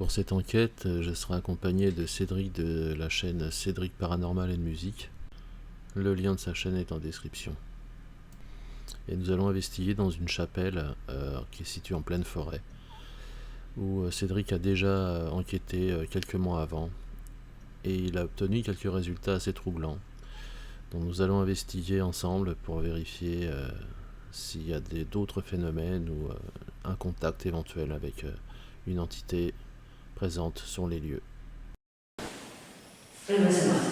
Pour cette enquête, je serai accompagné de Cédric de la chaîne Cédric Paranormal et Musique. Le lien de sa chaîne est en description. Et nous allons investiguer dans une chapelle qui est située en pleine forêt, où Cédric a déjà enquêté quelques mois avant, et il a obtenu quelques résultats assez troublants, dont nous allons investiguer ensemble pour vérifier s'il y a d'autres phénomènes ou un contact éventuel avec une entité présente sur les lieux. Eh bien, c'est parti.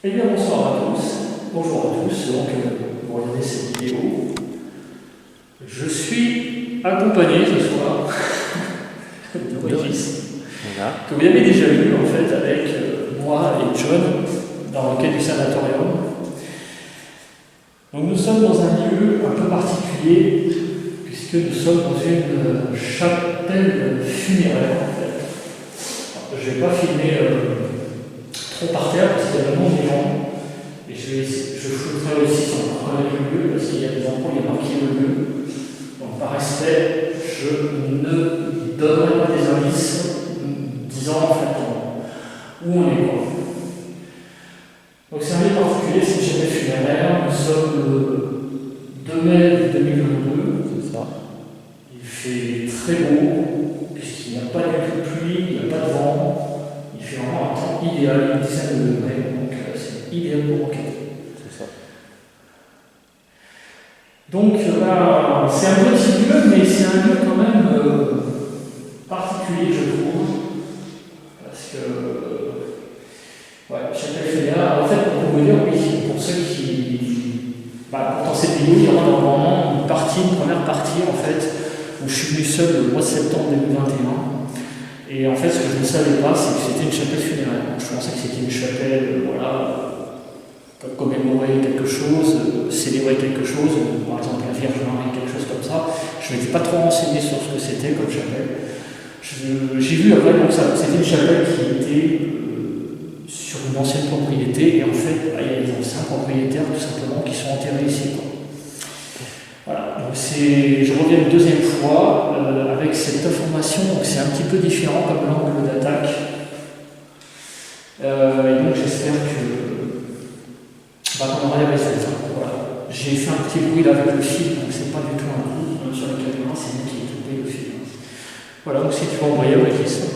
Eh bien, bonsoir à tous. Bonjour à tous. Donc, vous regardez cette vidéo. Je suis accompagné ce soir de Régis, que vous avez déjà vu en fait avec moi et John dans le quai du sanatorium. Donc, nous sommes dans un lieu un peu particulier, puisque nous sommes dans une chapelle funéraire en fait. Alors, je ne vais pas filmer trop par terre parce qu'il y a vraiment des gens, et je fouillerai aussi sans reconnaître le lieu parce qu'il y a des endroits où il y a marqué le lieu. Donc par respect, je ne donnerai pas des indices disant en fait où on est quoi. Donc c'est un lieu particulier, c'est une chapelle funéraire. Nous sommes le 2 mai 2022, c'est ça. Il fait très beau, puisqu'il n'y a pas du tout de pluie, il n'y a pas de vent. Il fait vraiment un temps idéal, une dizaine de degrés, donc c'est idéal pour enquêter. C'est ça. Donc là, c'est un petit lieu, mais c'est un lieu quand même particulier, je trouve. Parce que, chapelle funéraire, en fait, pour vous dire, oui, pour ceux qui. Dans cette vidéo, il y aura normalement une première partie, en fait, où je suis venu seul le mois de septembre 2021. Et en fait, ce que je ne savais pas, c'est que c'était une chapelle funéraire. Je pensais que c'était une chapelle, commémorer quelque chose, célébrer quelque chose, par exemple la Vierge Marie, quelque chose comme ça. Je ne m'étais pas trop renseigné sur ce que c'était comme chapelle. J'ai vu après, donc c'était une chapelle qui était sur une ancienne propriété, et en fait, il y a des anciens propriétaires tout simplement qui sont enterrés ici. Voilà, donc je reviens une deuxième fois avec cette information, donc c'est un petit peu différent comme l'angle d'attaque. Et donc j'espère qu'on aura les résultats. Voilà. J'ai fait un petit bruit là avec le fil, donc c'est pas du tout un coup sur la caméra, c'est moi qui ai tombé le fil. Voilà, donc si tu vas envoyer Régis.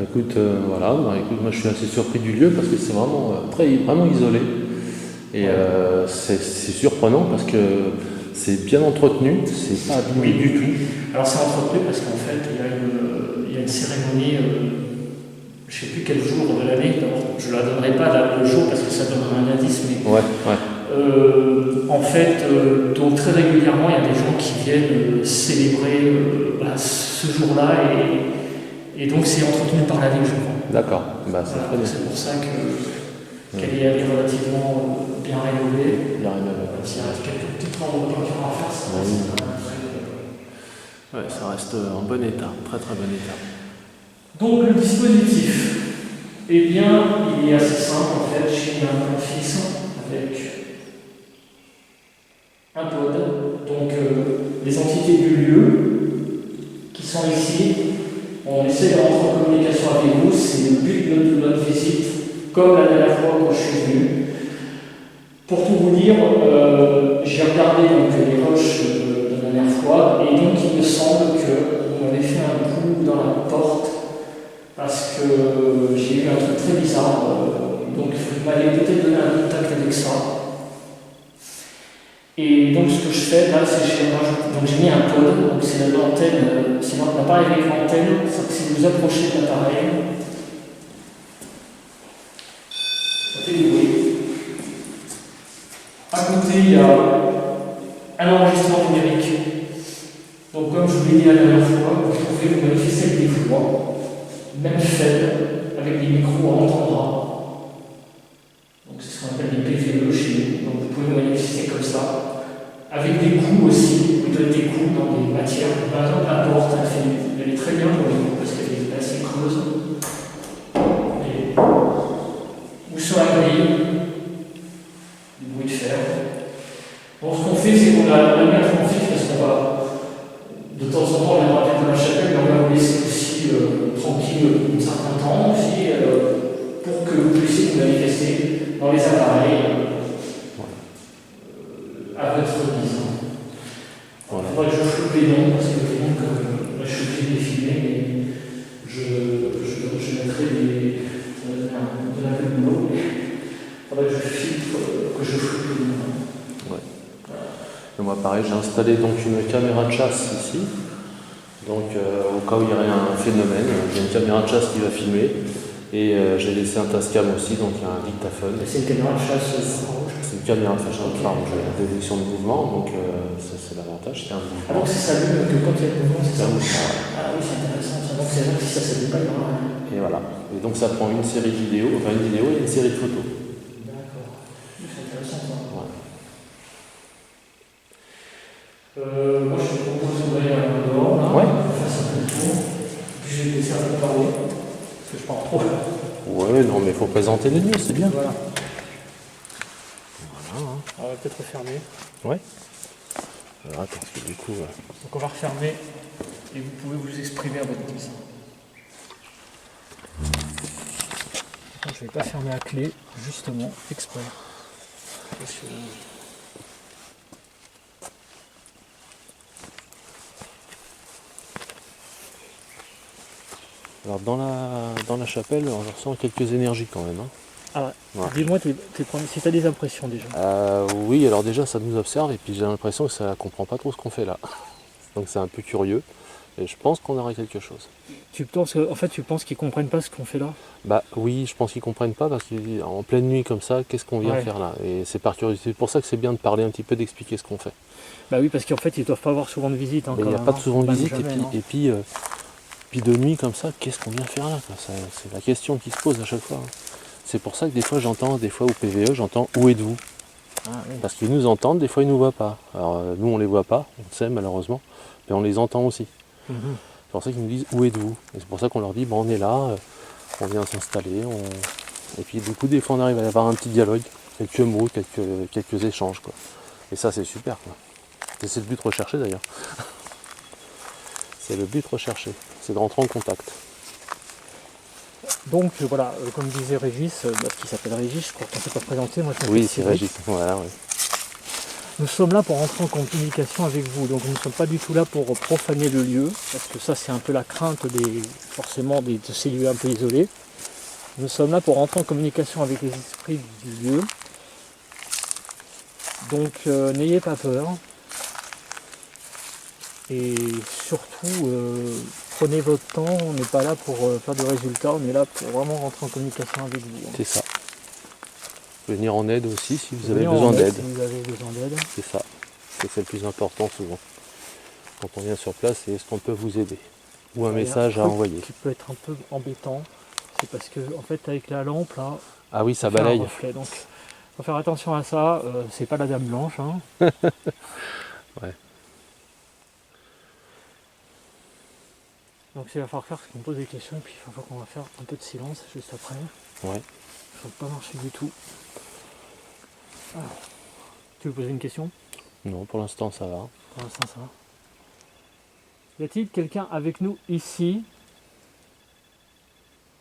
Écoute, moi je suis assez surpris du lieu parce que c'est vraiment vraiment isolé. Et c'est surprenant parce que c'est bien entretenu, c'est pas abîmé du tout. Alors c'est entretenu parce qu'en fait il y a une cérémonie, je ne sais plus quel jour de l'année, je ne la donnerai pas le jour parce que ça donnerait un indice, mais en fait, donc très régulièrement il y a des gens qui viennent célébrer ce jour-là et donc c'est entretenu par la ville, je crois. D'accord, c'est pour ça qu'elle est relativement bien rénovée. S'il reste quelques petites travaux de peinture à faire, ça reste en bon état, très très bon état. Donc le dispositif, eh bien, il est assez simple en fait. J'ai mis un plan fixe avec un pod, donc les entités du lieu qui sont ici. On essaie de rentrer en communication avec vous, c'est le but de notre visite, comme la dernière fois quand je suis venu. Pour tout vous dire, j'ai regardé donc, les roches de la dernière fois, et donc il me semble que vous m'avez fait un coup dans la porte, parce que j'ai eu un truc très bizarre, donc vous m'avez peut-être donné un contact avec ça. Et donc ce que je fais là, c'est que j'ai mis un pod, donc c'est l'antenne, c'est l'appareil avec l'antenne, si vous approchez de l'appareil, ça fait du bruit. À côté, il y a un enregistrement numérique. Donc comme je vous l'ai dit la dernière fois, vous pouvez vous manifester avec des voix, même faibles, avec des micros à entendre. Donc c'est ce qu'on appelle des PVE chez nous. Donc vous pouvez vous manifester comme ça. Avec des coups aussi, vous donnez des coups dans des matières. Par exemple, la porte, elle est très bien pour les coups parce qu'elle est assez creuse. Ou sur la grille, du bruit de fer. Donc ce qu'on on a mis un fond fixe parce qu'on va, de temps en temps, on viendra peut-être dans la chapelle, mais on va vous laisser aussi tranquille un certain temps aussi, pour que vous puissiez vous manifester dans les appareils à votre guise. Voilà. Il faudrait que je floupe les noms, parce que les noms, comme moi je suis obligé de les filmer, mais je mettrai de la de l'eau. Il faudrait que je filtre, que je floupe les noms. Ouais. Et moi pareil, j'ai installé donc une caméra de chasse ici. Donc au cas où il y aurait un phénomène, j'ai une caméra de chasse qui va filmer. Et j'ai laissé un Tascam aussi, donc il y a un dictaphone. C'est une caméra de chasse infrarouge. C'est une caméra de chasse infrarouge, détection de mouvement, donc ça c'est l'avantage, c'est un mouvement. Ah donc c'est ça, que quand il y a le mouvement, c'est ça. Ah oui, c'est intéressant, ça. Donc c'est vrai que si ça s'allume pas, il y aura rien. Et voilà. Et donc ça prend une série de vidéos, enfin une vidéo et une série de photos. D'accord. C'est intéressant ça. Voilà. Moi je te propose d'ouvrir un dehors, là. Ouais. On va faire ça un peu de tour. Puis je vais laisser un peu parler, parce que je parle trop. Ouais, non mais il faut présenter les lieux, c'est bien. Voilà. Voilà. On va peut-être refermer. Ouais. Alors attends, parce que du coup... Donc on va refermer et vous pouvez vous exprimer à votre guise. Je ne vais pas fermer à clé, justement, exprès. Parce que... Alors dans la chapelle, on ressent quelques énergies quand même. Hein. Ah ouais. Ouais. Dis-moi si tu as des impressions déjà. Oui, alors déjà ça nous observe et puis j'ai l'impression que ça ne comprend pas trop ce qu'on fait là. Donc c'est un peu curieux et je pense qu'on aura quelque chose. Tu penses qu'ils comprennent pas ce qu'on fait là? Bah oui, je pense qu'ils comprennent pas parce qu'en pleine nuit comme ça, qu'est-ce qu'on vient faire là? Et c'est par curiosité, c'est pour ça que c'est bien de parler un petit peu, d'expliquer ce qu'on fait. Bah oui, parce qu'en fait ils doivent pas avoir souvent de visite. Hein, il n'y a pas souvent de visite jamais, et puis de nuit comme ça, qu'est-ce qu'on vient faire là? C'est la question qui se pose à chaque fois. Hein. C'est pour ça que des fois j'entends, des fois au PVE, j'entends où êtes-vous? Oui. Parce qu'ils nous entendent, des fois ils nous voient pas. Alors nous on les voit pas, on le sait malheureusement, mais on les entend aussi. Mm-hmm. C'est pour ça qu'ils nous disent où êtes-vous? Et c'est pour ça qu'on leur dit on est là, on vient s'installer, et puis du coup des fois on arrive à avoir un petit dialogue, quelques mots, quelques échanges quoi. Et ça c'est super quoi. Et c'est le but recherché d'ailleurs. C'est le but recherché, c'est de rentrer en contact. Donc voilà, comme disait Régis, qui s'appelle Régis, je crois qu'on ne s'est pas présenté, moi je Oui, c'est Régis, voilà, oui. Nous sommes là pour entrer en communication avec vous, donc nous ne sommes pas du tout là pour profaner le lieu, parce que ça c'est un peu la crainte forcément de ces lieux un peu isolés. Nous sommes là pour entrer en communication avec les esprits du lieu. Donc n'ayez pas peur. Et surtout, prenez votre temps, on n'est pas là pour faire de résultats, on est là pour vraiment rentrer en communication avec vous. C'est ça. Venir en aide aussi si vous avez besoin d'aide. Si vous avez besoin d'aide. C'est ça. C'est le plus important souvent. Quand on vient sur place, c'est est-ce qu'on peut vous aider? Ou un message à envoyer. Ce qui peut être un peu embêtant, c'est parce que en fait avec la lampe là, ah oui, ça balaye. Un reflet, donc faut faire attention à ça, c'est pas la dame blanche. Hein. Ouais. Donc il va falloir faire ce qu'on pose des questions et puis il va falloir qu'on va faire un peu de silence juste après. Ouais. Ça ne va pas marcher du tout. Alors, tu veux poser une question? Non, pour l'instant ça va. Pour l'instant ça va. Y a-t-il quelqu'un avec nous ici,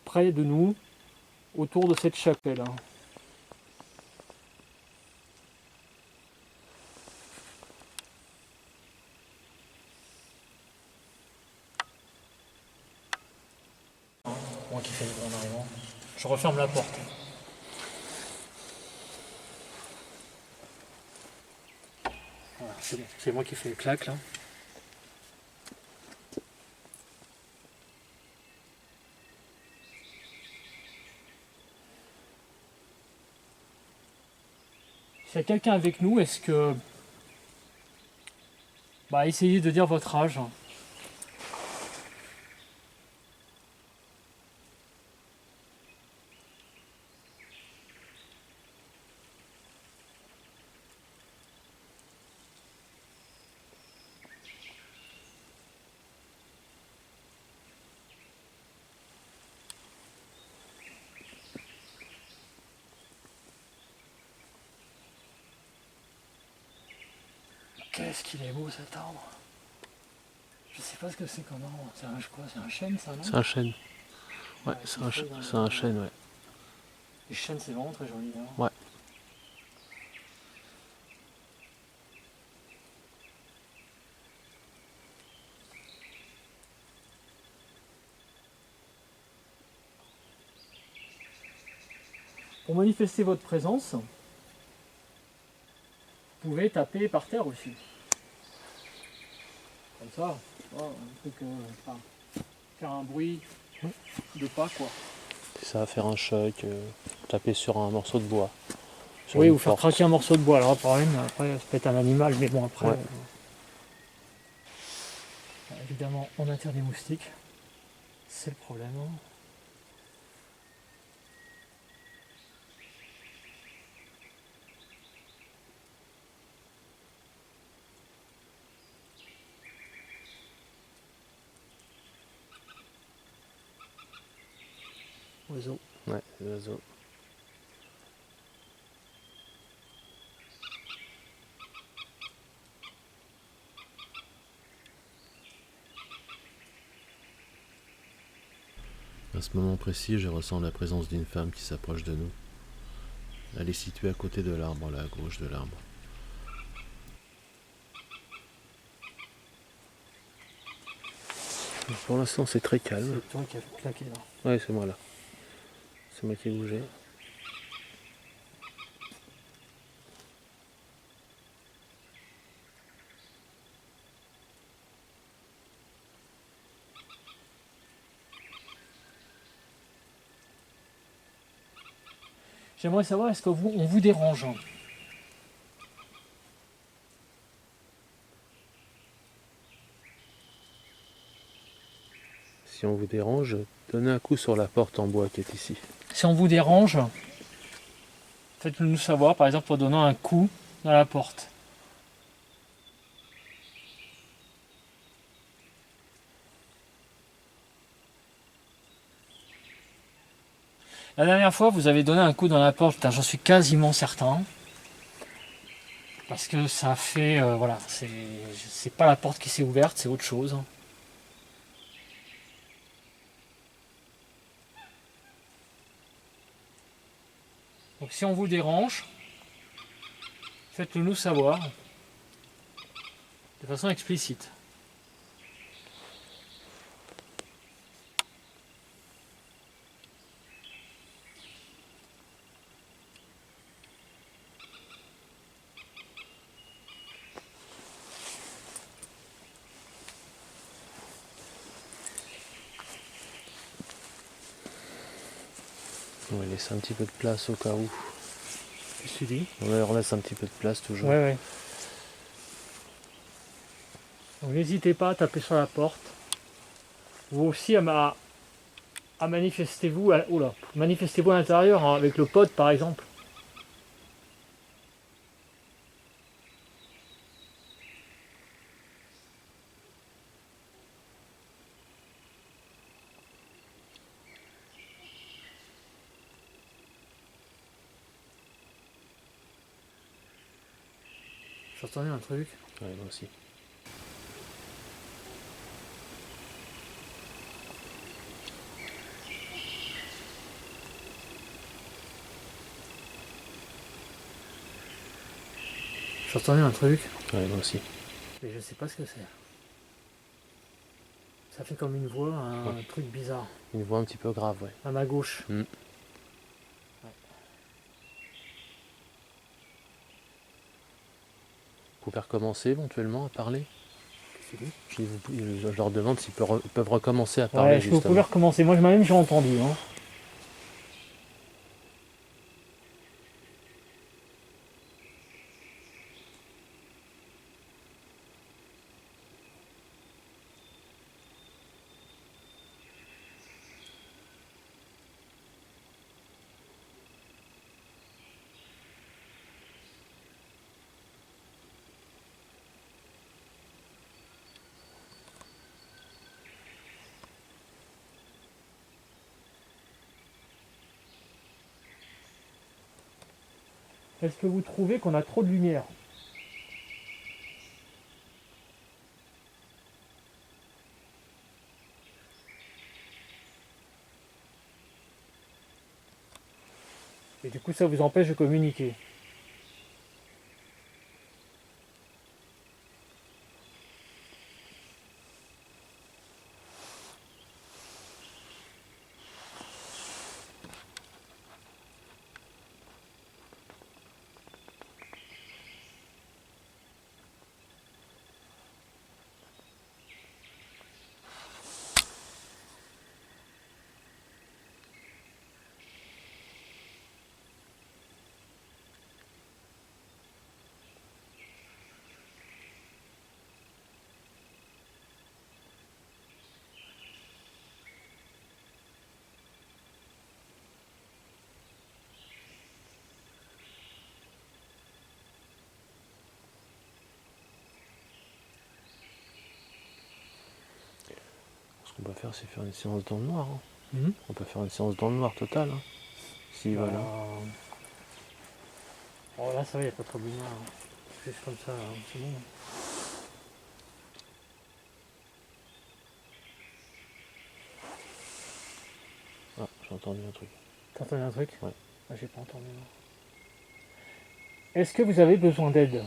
près de nous, autour de cette chapelle hein? Moi qui fais le bon en arrivant. Je referme la porte. Voilà, c'est bon. C'est moi qui fais le claque là. S'il y a quelqu'un avec nous, est-ce que... essayez de dire votre âge. Qu'est-ce qu'il est beau cet arbre. Je sais pas ce que c'est comme arbre. C'est un, quoi, c'est un chêne ça, non? C'est un chêne. Ouais, Ouais, c'est un chêne, ouais. Les chênes c'est vraiment très joli. Hein. Ouais. Pour manifester votre présence, vous pouvez taper par terre aussi. Comme ça, oh, un truc, enfin, faire un bruit de pas quoi. C'est ça, faire un choc, taper sur un morceau de bois. Oui, ou faire craquer un morceau de bois. Alors, le problème, après, ça peut être un animal, mais bon, après. Ouais. Évidemment, on attire des moustiques. C'est le problème. Hein. Oiseaux. Ouais, les oiseaux. À ce moment précis, je ressens la présence d'une femme qui s'approche de nous. Elle est située à côté de l'arbre, là, à gauche de l'arbre. Pour l'instant, c'est très calme. C'est toi qui as claqué là. Ouais, c'est moi là. C'est moi qui ai bougé. J'aimerais savoir, est-ce qu'on vous dérange? Si on vous dérange, donnez un coup sur la porte en bois qui est ici. Si on vous dérange, faites-le nous savoir, par exemple en donnant un coup dans la porte. La dernière fois, vous avez donné un coup dans la porte, hein, j'en suis quasiment certain. Parce que ça fait, voilà, c'est pas la porte qui s'est ouverte, c'est autre chose. Donc si on vous dérange, faites-le nous savoir de façon explicite. On va laisser un petit peu de place au cas où. Qu'est-ce que tu dis? On leur laisse un petit peu de place toujours. Ouais, ouais. Donc n'hésitez pas à taper sur la porte. Vous aussi à manifestez-vous manifestez-vous à l'intérieur hein, avec le pote par exemple. J'entendais un truc. Ouais, moi aussi. J'entendais un truc. Ouais, moi aussi. Mais je sais pas ce que c'est. Ça fait comme une voix, un truc bizarre. Une voix un petit peu grave, ouais. À ma gauche. Mm. Vous pouvez recommencer éventuellement à parler. Je leur demande s'ils peuvent recommencer à parler. Ouais, est-ce que vous pouvez justement. recommencer? Moi même j'ai entendu. Hein. Est-ce que vous trouvez qu'on a trop de lumière? Et du coup, ça vous empêche de communiquer. Ce qu'on peut faire, c'est faire une séance dans le noir. Hein. Mmh. On peut faire une séance dans le noir totale. Hein. Si, voilà. Oh là, ça va, il n'y a pas trop de lumière. Juste comme ça, c'est bon. Ah, j'ai entendu un truc. T'as entendu un truc? Ouais. Ah, j'ai pas entendu. Est-ce que vous avez besoin d'aide?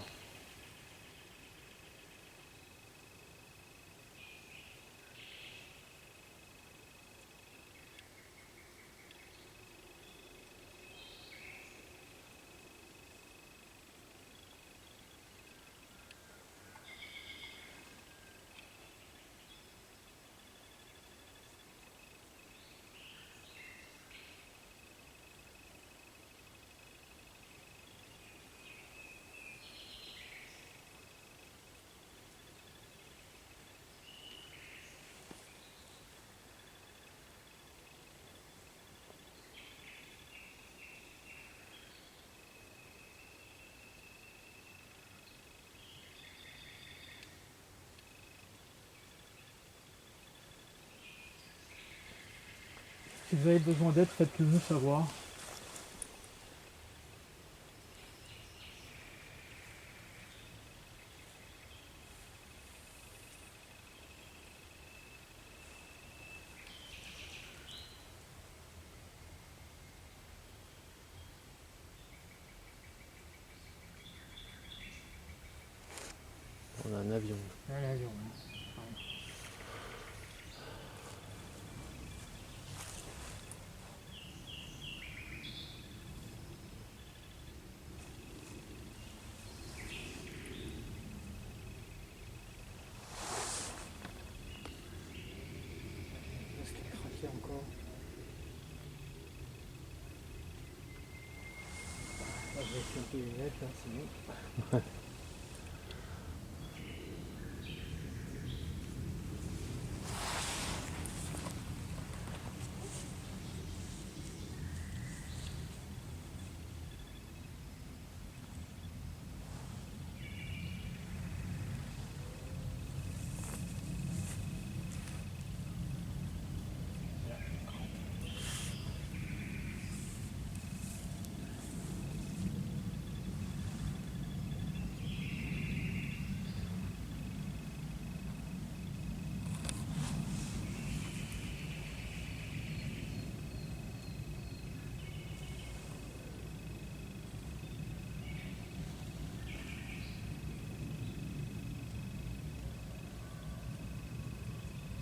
Si vous avez besoin d'aide, faites-le nous savoir. On a un avion. Un avion. Est-ce qu'il est craqué encore? Je vais essayer un peu les lunettes là, c'est bon.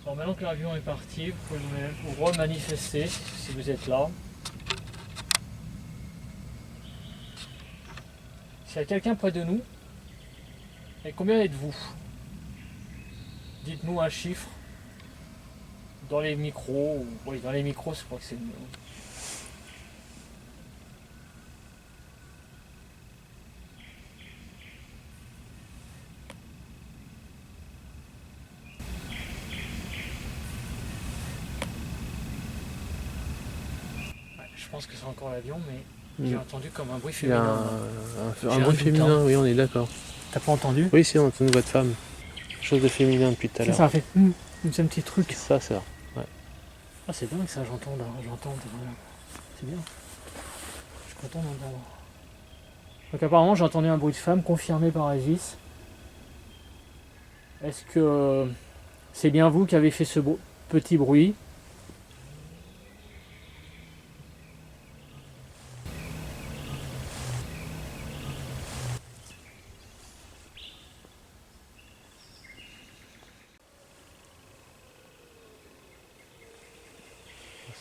Alors maintenant que l'avion est parti, vous pouvez vous remanifester si vous êtes là. S'il y a quelqu'un près de nous, et combien êtes-vous? Dites-nous un chiffre dans les micros. Oui, dans les micros, je crois que c'est mieux. Je pense que c'est encore l'avion, mais j'ai entendu comme un bruit Il y a féminin. un bruit féminin, oui, on est d'accord. T'as pas entendu? Oui, si, on entend une voix de femme. Chose de féminin depuis tout à l'heure. Ça a fait un petit truc. Ça, c'est ça. Ouais. Ah, c'est dingue ça, j'entends. C'est bien. Je suis content d'entendre. Donc apparemment j'ai entendu un bruit de femme confirmé par Régis. Est-ce que c'est bien vous qui avez fait ce petit bruit?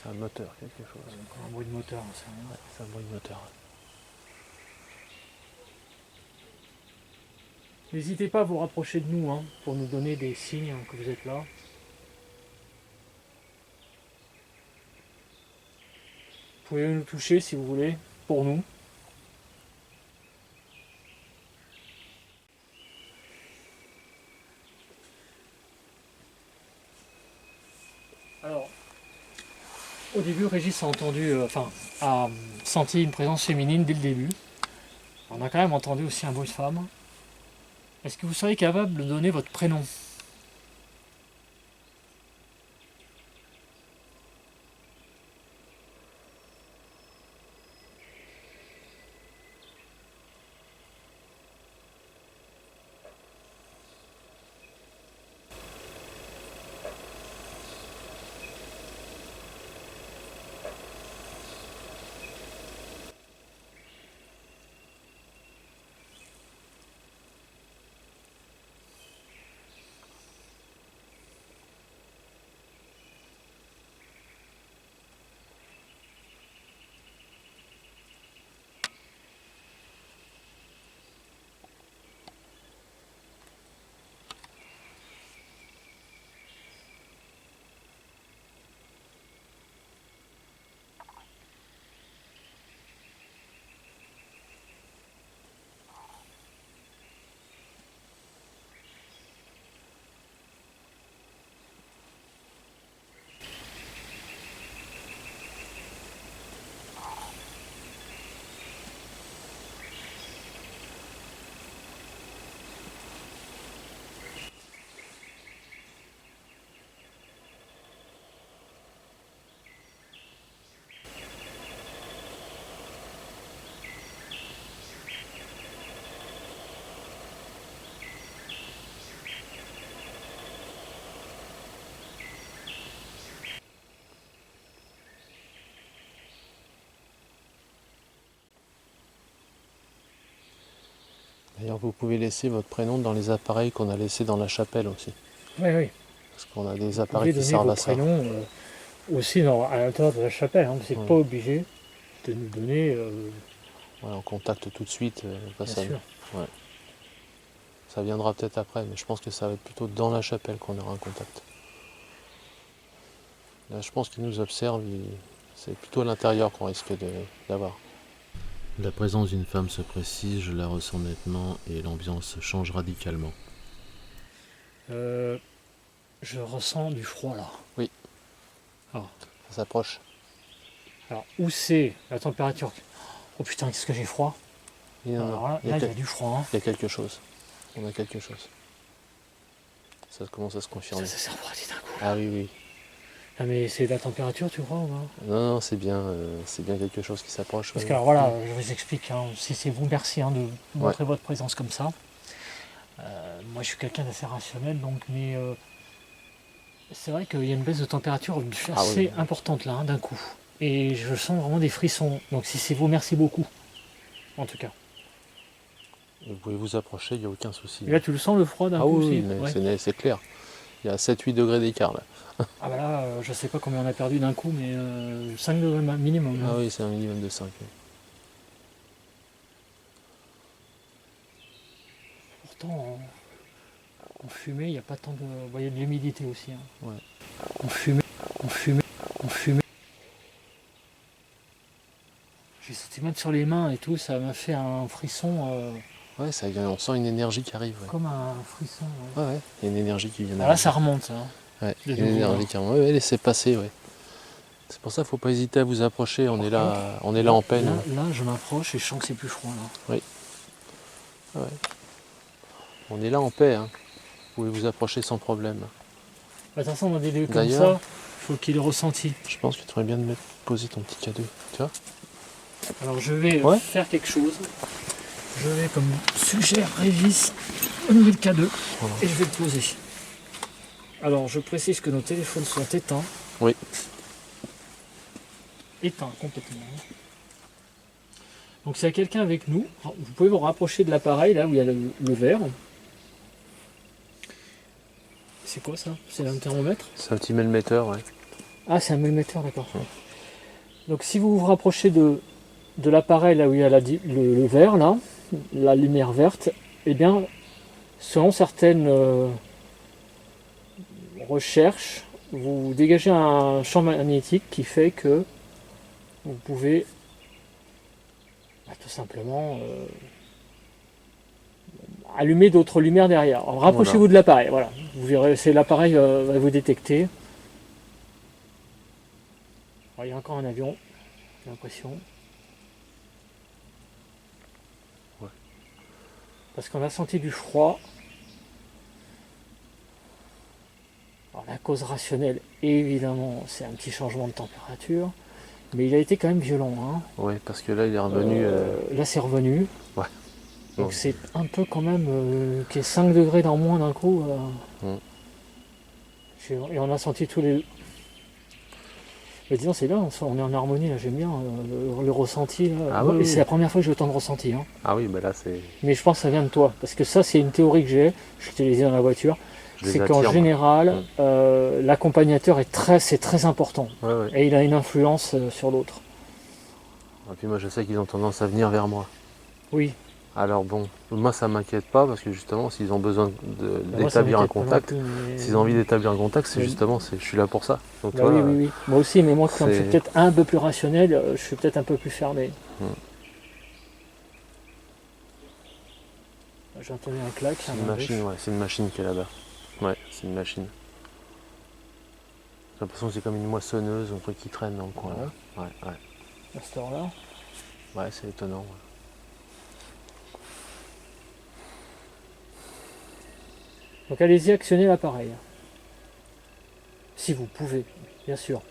C'est un moteur, quelque chose. Encore un bruit de moteur, c'est rien. Ouais, c'est un bruit de moteur. N'hésitez pas à vous rapprocher de nous hein, pour nous donner des signes que vous êtes là. Vous pouvez nous toucher si vous voulez, pour nous. Alors, au début, Régis a entendu, a senti une présence féminine dès le début. On a quand même entendu aussi un bruit de femme. Est-ce que vous seriez capable de donner votre prénom? D'ailleurs, vous pouvez laisser votre prénom dans les appareils qu'on a laissés dans la chapelle aussi. Oui, oui. Parce qu'on a des Vous appareils pouvez qui donner servent vos à ça. prénoms aussi à l'intérieur de la chapelle. Hein. Vous n'êtes Ouais. pas obligé de nous donner. Ouais, on contacte tout de suite. Bien sûr. Ça viendra peut-être après, mais je pense que ça va être plutôt dans la chapelle qu'on aura un contact. Là, je pense qu'ils nous observent, c'est plutôt à l'intérieur qu'on risque d'avoir. La présence d'une femme se précise, je la ressens nettement et l'ambiance change radicalement. Je ressens du froid là. Oui. Alors, Ça s'approche. alors, où c'est la température? Oh putain, qu'est-ce que j'ai froid. Alors là, il y a du froid. Hein. Il y a quelque chose. On a quelque chose. Ça commence à se confirmer. Ça s'est refroidi d'un coup. Ah oui, oui. Ah, mais c'est la température, tu crois ou pas? Non, c'est bien quelque chose qui s'approche. Parce que alors, voilà, je vous explique, hein, c'est vous, merci hein, de montrer votre présence comme ça. Moi je suis quelqu'un d'assez rationnel, donc, mais c'est vrai qu'il y a une baisse de température assez importante là, hein, d'un coup. Et je sens vraiment des frissons. Donc si c'est vous, merci beaucoup. En tout cas. Vous pouvez vous approcher, il n'y a aucun souci. Et là tu le sens le froid d'un coup oui, aussi? mais c'est clair. Il y a 7-8 degrés d'écart là. Ah bah là, je sais pas combien on a perdu d'un coup, mais 5 degrés minimum. Ah oui, c'est un minimum de 5. Pourtant, en fumée, il n'y a pas tant de... Vous voyez, de l'humidité aussi. Hein. Ouais. En fumée. J'ai senti même sur les mains et tout, ça m'a fait un frisson. Ouais, ça vient, on sent une énergie qui arrive. Ouais. Comme un frisson. Ouais, il y a une énergie qui vient Ah là, ça remonte. Hein. Ouais, il y a une énergie qui remonte. Ouais, laissez passer, ouais. C'est pour ça qu'il ne faut pas hésiter à vous approcher, on est là en peine. Là, je m'approche et je sens que c'est plus froid là. Oui. Ouais. On est là en paix, hein. Vous pouvez vous approcher sans problème. De toute façon, dans des lieux comme ça, il faut qu'il ait ressenti. Je pense que tu devrais bien poser ton petit cadeau, tu vois. Alors je vais faire quelque chose. Je vais, comme suggère Régis, enlever le K2 et je vais le poser. Alors je précise que nos téléphones sont éteints. Oui. Éteints complètement. Donc s'il y a quelqu'un avec nous, vous pouvez vous rapprocher de l'appareil là où il y a le verre. C'est quoi ça? C'est un thermomètre? C'est un petit mètre-metteur, ouais. Ah, c'est un émetteur, d'accord. Donc si vous vous rapprochez de l'appareil, là où il y a le vert, là, la lumière verte, eh bien, selon certaines recherches, vous dégagez un champ magnétique qui fait que vous pouvez tout simplement allumer d'autres lumières derrière. Alors, rapprochez-vous de l'appareil, voilà. Vous verrez, c'est l'appareil va vous détecter. Alors, il y a encore un avion, j'ai l'impression. Ouais. Parce qu'on a senti du froid. Alors, la cause rationnelle, évidemment, c'est un petit changement de température. Mais il a été quand même violent. Hein. Oui, parce que là, il est revenu. Là, c'est revenu. Ouais. Donc, c'est un peu quand même qu'il y ait 5 degrés dans moins d'un coup. Et on a senti tous les. Mais disons, c'est bien, on est en harmonie, là, j'aime bien le ressenti. Là. Ah oui, c'est la première fois que j'ai autant de ressenti. Hein. Ah oui, bah là, c'est. Mais je pense que ça vient de toi. Parce que ça, c'est une théorie que j'ai. Je te l'ai dit dans la voiture. C'est qu'en général, l'accompagnateur c'est très important. Ouais. Et il a une influence sur l'autre. Et puis moi, je sais qu'ils ont tendance à venir vers moi. Oui. Alors bon, moi ça m'inquiète pas parce que justement s'ils ont besoin d'établir un contact, s'ils ont envie d'établir un contact, c'est justement, je suis là pour ça. Donc, oui. Moi aussi, mais moi quand je suis peut-être un peu plus rationnel, je suis peut-être un peu plus fermé. J'ai entendu un claque. C'est une machine, c'est une machine qui est là-bas. Ouais, c'est une machine. J'ai l'impression que c'est comme une moissonneuse, un truc qui traîne dans le coin là. Ouais. À cette heure-là. Ouais, c'est étonnant. Ouais. Donc allez-y, actionnez l'appareil. Si vous pouvez, bien sûr.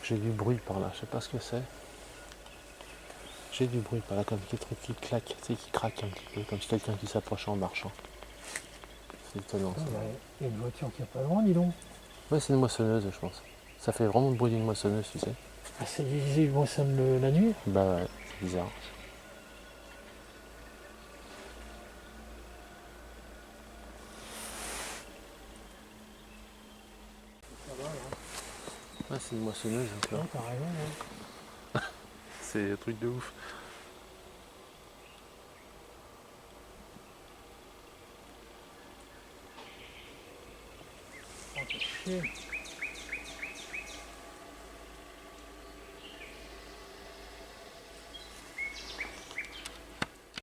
J'ai du bruit par là, je sais pas ce que c'est. J'ai du bruit par là, comme des trucs qui claquent, tu sais, qui craquent un petit peu, comme si quelqu'un qui s'approchait en marchant. C'est étonnant ça. Il y a une voiture qui est pas loin, dis donc. Ouais, c'est une moissonneuse, je pense. Ça fait vraiment le bruit d'une moissonneuse, tu sais. Ah, ils moissonnent la nuit? Bah ouais, c'est bizarre. Ouais, c'est une moissonneuse. Ouais, t'as raison. Ouais. C'est un truc de ouf. Oh, t'es chier.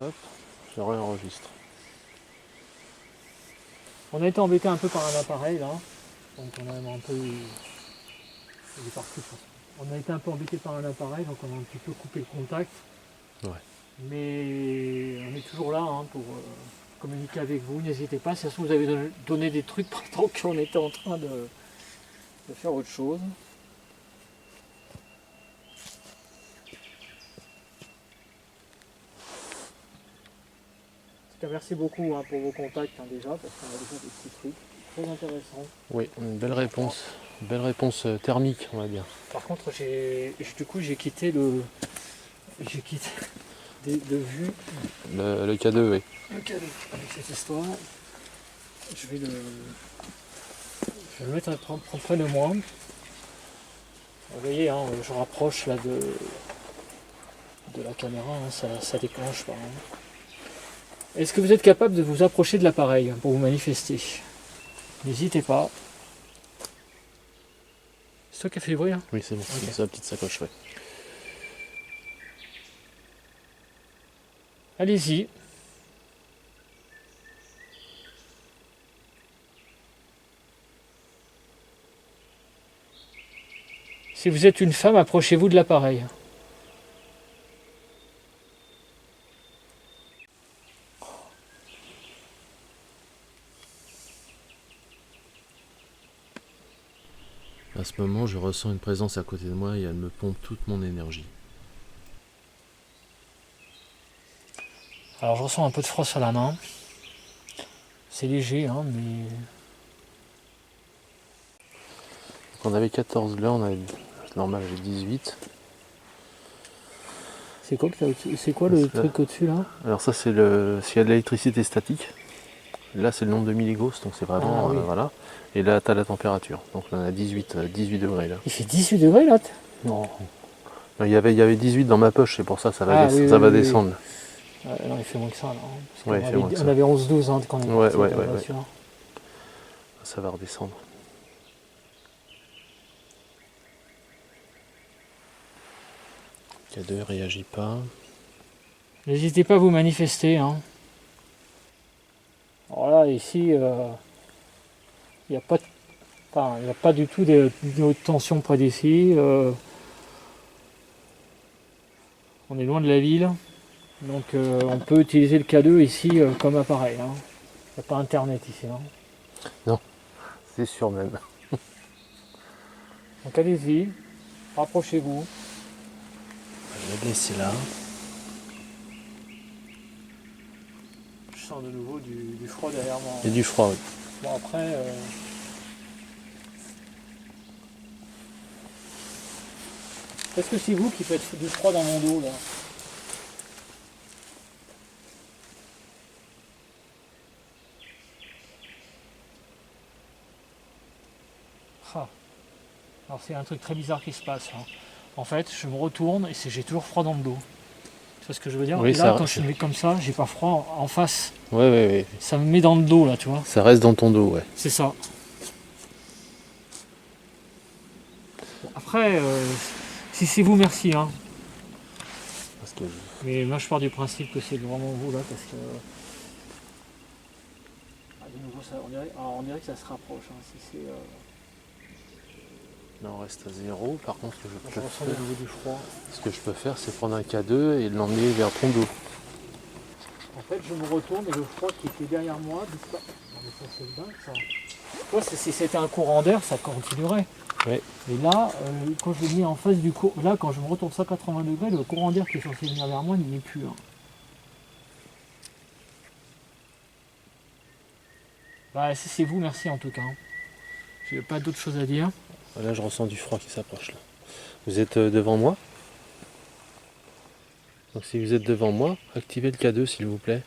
Hop, je réenregistre. On a été embêté un peu par un appareil là. Donc on a un peu. Il est parti. On a été un peu embêté par un appareil, donc on a un petit peu coupé le contact. Ouais. Mais on est toujours là hein, pour communiquer avec vous. N'hésitez pas. Si ça se trouve, vous avez donné des trucs pendant qu'on était en train de faire autre chose. Merci beaucoup hein, pour vos contacts hein, déjà, parce qu'on a déjà des petits trucs très intéressants. Oui, une belle réponse thermique, on va dire. Par contre, j'ai quitté de vue Le K2, oui. le K2 avec cette histoire. Je vais le mettre près de moi. Vous voyez, hein, je rapproche là de la caméra, hein, ça déclenche pas. Hein. Est-ce que vous êtes capable de vous approcher de l'appareil pour vous manifester? N'hésitez pas. C'est toi qui as fait le bruit hein? Oui, c'est bon, okay. C'est la petite sacoche, ouais. Allez-y. Si vous êtes une femme, approchez-vous de l'appareil. À ce moment, je ressens une présence à côté de moi et elle me pompe toute mon énergie. Alors je ressens un peu de froid sur la main. C'est léger, hein, mais... Donc on avait 14 là, c'est normal, j'ai 18. C'est quoi, c'est quoi le truc au-dessus là? Alors ça c'est le s'il y a de l'électricité statique. Là c'est le nombre de milligauss, donc c'est vraiment Oui. voilà. Et là tu as la température. Donc là on a 18 degrés là. Il fait 18 degrés là? Non. Il y avait 18 dans ma poche, c'est pour ça ça va, Oui, ça va oui. descendre. Non, il fait moins que ça là. Ouais, il fait moins que ça. On avait 11-12 quand on est parti Ouais. dans la voiture. Ça va redescendre. K2 réagit pas. N'hésitez pas à vous manifester. Hein. Alors là, ici, il n'y a pas il n'y a pas du tout de haute tension près d'ici. On est loin de la ville. Donc on peut utiliser le K2 ici comme appareil. Hein. Il n'y a pas internet ici. Hein. Non, c'est sûr même. Donc allez-y, rapprochez-vous. Je vais le laisser là. Je sens de nouveau du froid derrière moi. Et du froid, oui. Bon après... Est-ce que c'est vous qui faites du froid dans mon dos là? Alors c'est un truc très bizarre qui se passe. Hein. En fait, je me retourne et j'ai toujours froid dans le dos. Tu vois ce que je veux dire? Oui, et là, quand je me mets comme ça, j'ai pas froid en face. Ouais. Ça me met dans le dos là, tu vois. Ça reste dans ton dos, ouais. C'est ça. Bon, après, si c'est vous, merci. Hein. Parce que... Mais moi, je pars du principe que c'est vraiment vous là, parce que... de nouveau, on dirait que ça se rapproche. Hein, si c'est... Là on reste à 0. Par contre, je ressens de nouveau du froid. Ce que je peux faire, c'est prendre un K2 et l'emmener vers ton dos. En fait, je me retourne et le froid qui était derrière moi disparaît. Non, mais ça, c'est dingue, ça. Toi, si c'était un courant d'air, ça continuerait. Ouais. Et là, quand je l'ai mis en face du courant, là, quand je me retourne 180 degrés, le courant d'air qui est censé venir vers moi n'y est plus. Hein. Bah, si c'est vous, merci en tout cas. Hein. J'ai pas d'autre chose à dire. Là, je ressens du froid qui s'approche. Là. Vous êtes devant moi. Donc si vous êtes devant moi, activez le K2 s'il vous plaît.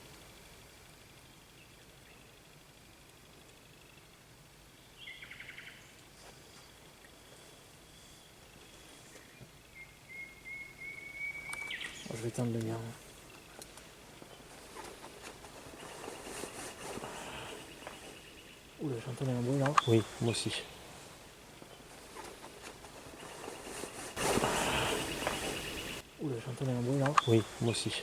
Je vais éteindre le mien. Oula, j'entendais un bruit là. Oui, moi aussi. Oula, j'entendais un bruit là. Oui, moi aussi.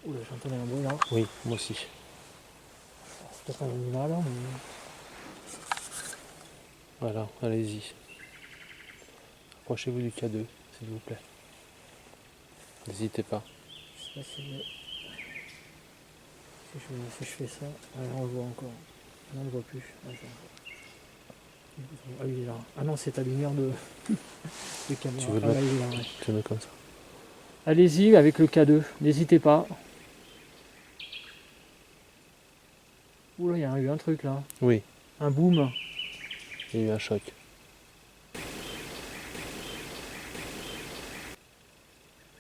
Oula, j'entendais un bruit là. Oui, moi aussi. C'est peut-être un animal, mais... Voilà, allez-y. Approchez-vous du K2, s'il vous plaît. N'hésitez pas. Je sais pas si je fais ça, là on le voit encore. Là on le voit plus. Ah il est là. Ah non, c'est ta lumière de caméra. Tu veux le là, mettre, il est là, ouais. tu le mets comme ça. Allez-y avec le K2, n'hésitez pas. Oula, il y a eu un truc là. Oui, Un boom. il y a eu un choc.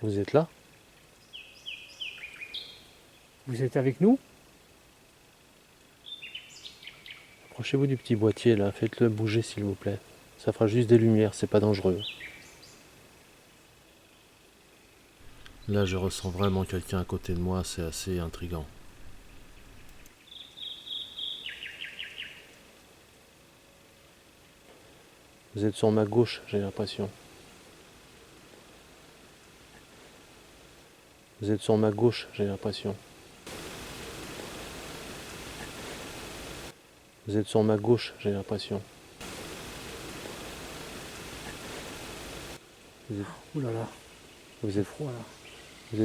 Vous êtes là? Vous êtes avec nous? Approchez-vous du petit boîtier là, faites-le bouger s'il vous plaît. Ça fera juste des lumières, c'est pas dangereux. Là je ressens vraiment quelqu'un à côté de moi, c'est assez intriguant. Vous êtes sur ma gauche, j'ai l'impression. Vous êtes sur ma gauche, j'ai l'impression. Vous êtes sur ma gauche, j'ai l'impression. Ouh là là, Vous êtes froid là.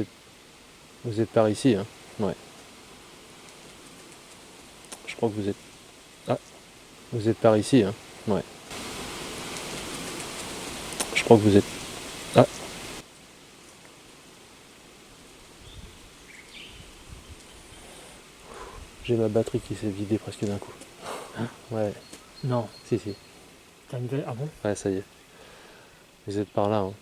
Vous êtes par ici, hein? Ouais. Je crois que vous êtes... Ah, vous êtes par ici, hein? Ouais. Je crois que vous êtes... Ah. J'ai ma batterie qui s'est vidée presque d'un coup. Ouais. Non. Si. T'as une vraie... Ah bon? Ouais, ça y est. Vous êtes par là. Hein.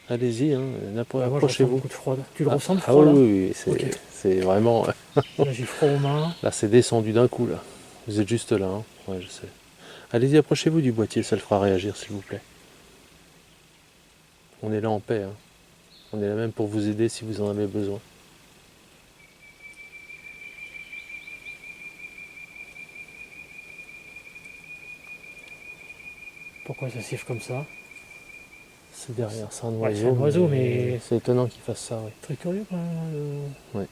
Allez-y, hein, Moi, je ressens approchez-vous. beaucoup de froid. Tu le ressens le Ah froid là? oui, Ok. c'est vraiment... Là, j'ai froid aux mains. Là, c'est descendu d'un coup, là. Vous êtes juste là, hein. Ouais, je sais. Allez-y, approchez-vous du boîtier, ça le fera réagir, s'il vous plaît. On est là en paix, hein. On est là même pour vous aider si vous en avez besoin. Pourquoi ça siffle comme ça? C'est derrière, c'est un Ouais, oiseau. c'est un oiseau, mais... C'est étonnant qu'il fasse ça, oui. Très curieux quand même. Ouais.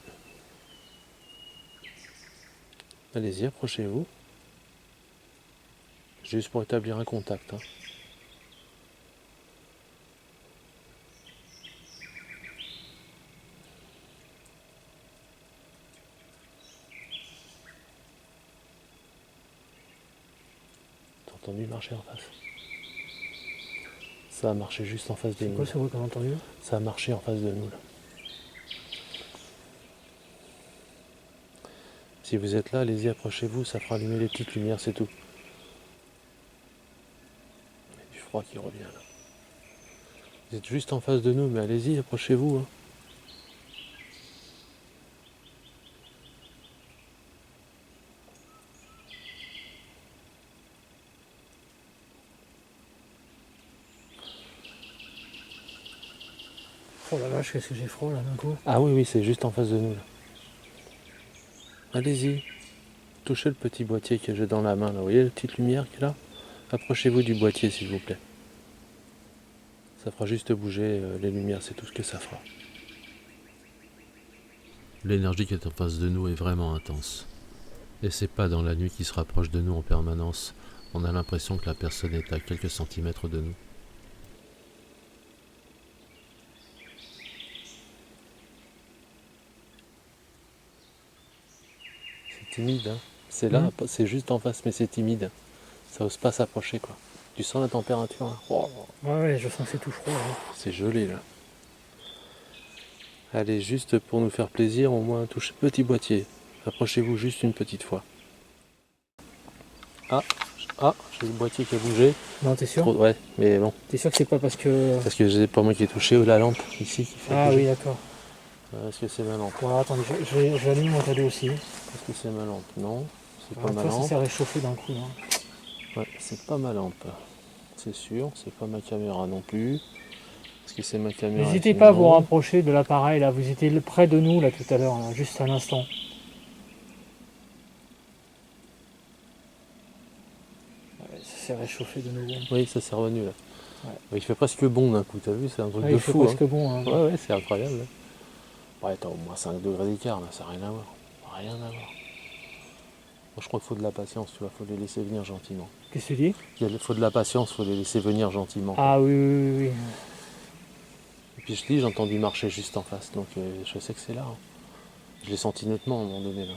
Allez-y, approchez-vous. Juste pour établir un contact. Hein. T'as entendu marcher en face? Ça a marché juste en face de C'est nous. quoi ce bruit qu'on a entendu? Ça a marché en face de nous là. Si vous êtes là, allez-y, approchez-vous, ça fera allumer les petites lumières, c'est tout. Il y a du froid qui revient là. Vous êtes juste en face de nous, mais allez-y, approchez-vous. Hein. Oh la vache, qu'est-ce que j'ai froid là d'un coup. Ah oui, c'est juste en face de nous là. Allez-y, touchez le petit boîtier que j'ai dans la main là. Vous voyez la petite lumière qui est là? Approchez-vous du boîtier s'il vous plaît. Ça fera juste bouger les lumières, c'est tout ce que ça fera. L'énergie qui est en face de nous est vraiment intense. Et c'est pas dans la nuit qui se rapproche de nous en permanence. On a l'impression que la personne est à quelques centimètres de nous. C'est timide, hein. C'est là, c'est juste en face, mais c'est timide. Ça ose pas s'approcher, quoi. Tu sens la température, là? Oh, Ouais, je sens que c'est tout froid là. c'est gelé, là. Allez, juste pour nous faire plaisir, au moins touchez le petit boîtier. Approchez-vous juste une petite fois. Ah, j'ai le boîtier qui a bougé. Non, t'es sûr? Ouais, mais bon. T'es sûr que c'est pas parce que... Parce que c'est pas moi qui ai touché la lampe ici qui fait Ah bouger. oui, d'accord. Est-ce que c'est ma lampe? Bon, attendez, je vais allumer mon cadeau aussi. Est-ce que c'est ma lampe? Non, c'est pas Alors, ma toi, ça lampe. s'est réchauffé d'un coup. Hein. Ouais, c'est pas ma lampe. C'est sûr, c'est pas ma caméra non plus. Est-ce que c'est ma caméra? N'hésitez pas à vous rapprocher de l'appareil là, vous étiez près de nous là tout à l'heure, juste un instant. Ouais, ça s'est réchauffé de nouveau. Oui, ça s'est revenu là. Ouais. Il fait presque bon d'un coup, t'as vu, c'est un truc Ouais, de il fait fou. presque bon. Hein. Ouais, c'est incroyable. Là. Ouais, t'as au moins 5 degrés d'écart là, ça n'a rien à voir. Rien à voir. Moi, je crois qu'il faut de la patience, tu vois, faut les laisser venir gentiment. Qu'est-ce que tu dis? Il faut de la patience, faut les laisser venir gentiment. Ah oui. Et puis je dis, j'ai entendu marcher juste en face, donc je sais que c'est là. Hein. Je l'ai senti nettement à un moment donné là.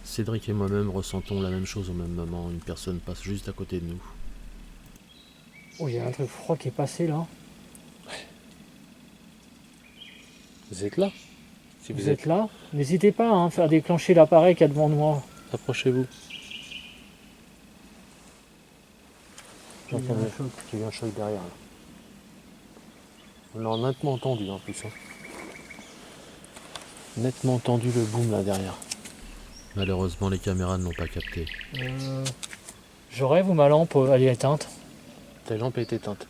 Cédric et moi-même ressentons la même chose au même moment. Une personne passe juste à côté de nous. Oh, il y a un truc froid qui est passé là. Vous êtes là? Si vous êtes là, n'hésitez pas à faire déclencher l'appareil qu'il y a devant moi. Approchez-vous. J'ai eu un choc derrière. Là. On l'a nettement entendu en plus. Hein. Nettement entendu le boom là derrière. Malheureusement, les caméras ne l'ont pas capté. Je rêve ou ma lampe elle est éteinte? Ta lampe est éteinte.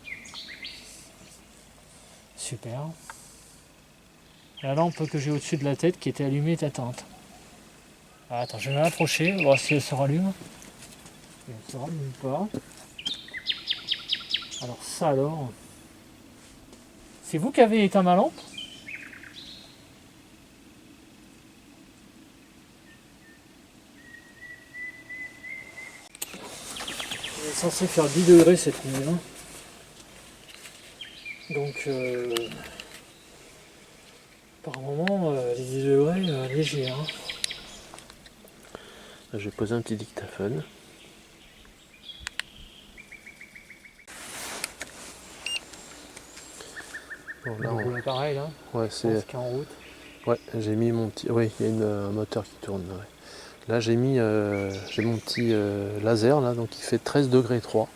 Super. La lampe que j'ai au-dessus de la tête qui était allumée est éteinte. Ah, attends, je vais m'approcher, on va voir si elle se rallume. Elle ne se rallume pas. Alors ça alors. C'est vous qui avez éteint ma lampe? Il est censé faire 10 degrés cette nuit. Hein. Donc par moment les 10 degrés légers. Hein. Je vais poser un petit dictaphone. Bon, là, on roule l'appareil là. Ouais, c'est en route. Ouais, j'ai mis mon petit. Oui, il y a un moteur qui tourne. Ouais. Là j'ai mis j'ai mon petit laser là, donc il fait 13 degrés 3.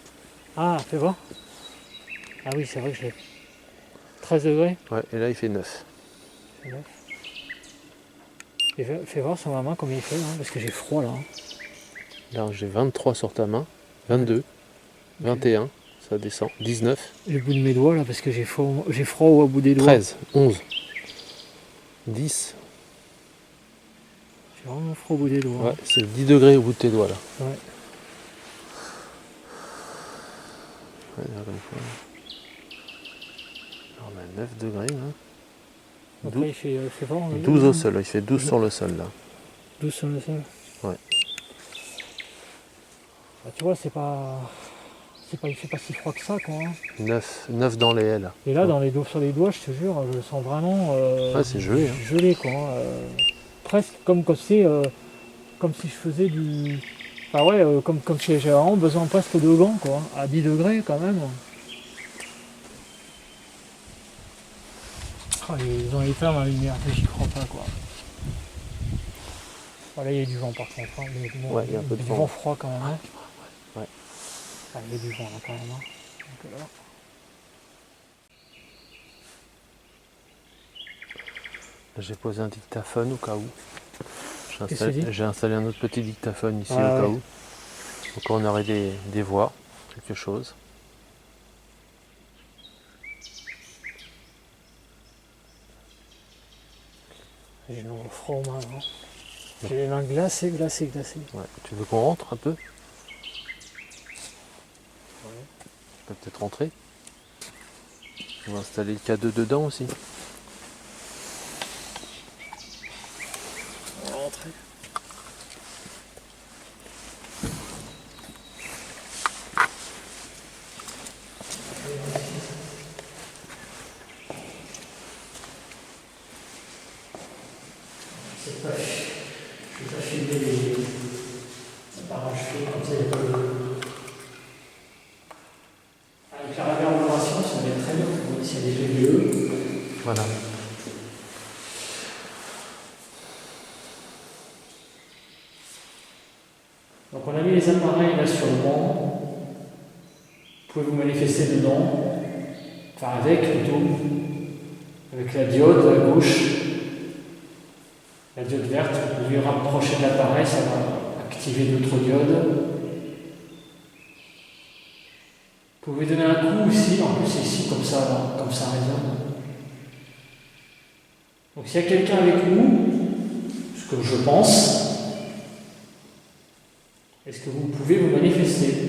Ah, fais voir. Ah oui, c'est vrai que j'ai 13 degrés. Ouais, et là il fait 9. Et fais voir sur ma main combien il fait, hein, parce que j'ai froid là. Hein. Là j'ai 23 sur ta main, 22, 21, ça descend, 19, Le bout de mes doigts là, parce que j'ai froid au bout des doigts. 13, 11, 10. J'ai vraiment froid au bout des doigts. Ouais, c'est 10 degrés au bout de tes doigts là. Ouais. Ouais, là, comme ça. Alors, on a 9 degrés là. Après il fait, fais voir. 12 au sol, il fait 12 sur le sol là. 12 sur le sol. Ouais. Bah, tu vois, il fait pas si froid que ça quoi. Hein. 9 dans les ailes. Et là, sur les doigts, je te jure, je le sens vraiment Ouais, c'est gelé. Hein. gelé quoi. Hein, presque comme quand c'est comme si je faisais du. Enfin ouais, comme si j'avais vraiment besoin presque de gants quoi. À 10 degrés quand même. Ah, ils ont éteint ma lumière, j'y crois pas quoi. Voilà, il y a du vent par contre. Hein, mais bon, Ouais, il y a un peu de du vent. vent froid quand même. Hein. Ouais. Ah, il y a du vent là quand même. Hein. Donc, là. J'ai posé un dictaphone au cas où. Qu'est-ce que tu dis ? J'ai installé un autre petit dictaphone ici Ah, au cas ouais. où. Donc on aurait des voix, quelque chose. J'ai le froid aux mains. Hein. J'ai les mains glacées. Ouais. Tu veux qu'on rentre un peu ? Ouais. On peut peut-être rentrer. On va installer le K2 dedans aussi. On va rentrer. Je vais pas filmer les parachutés comme ça, il n'y a pas de. Avec la réverbération, ça va être très bien. S'il y a des PVE. Voilà. Donc on a mis les appareils là sur le banc. Vous pouvez vous manifester dedans. Enfin avec plutôt. Avec la diode à gauche. La diode verte, vous pouvez rapprocher de l'appareil, ça va activer d'autres diodes. Vous pouvez donner un coup aussi, en plus ici, comme ça résonne. Donc s'il y a quelqu'un avec nous, ce que je pense, est-ce que vous pouvez vous manifester ?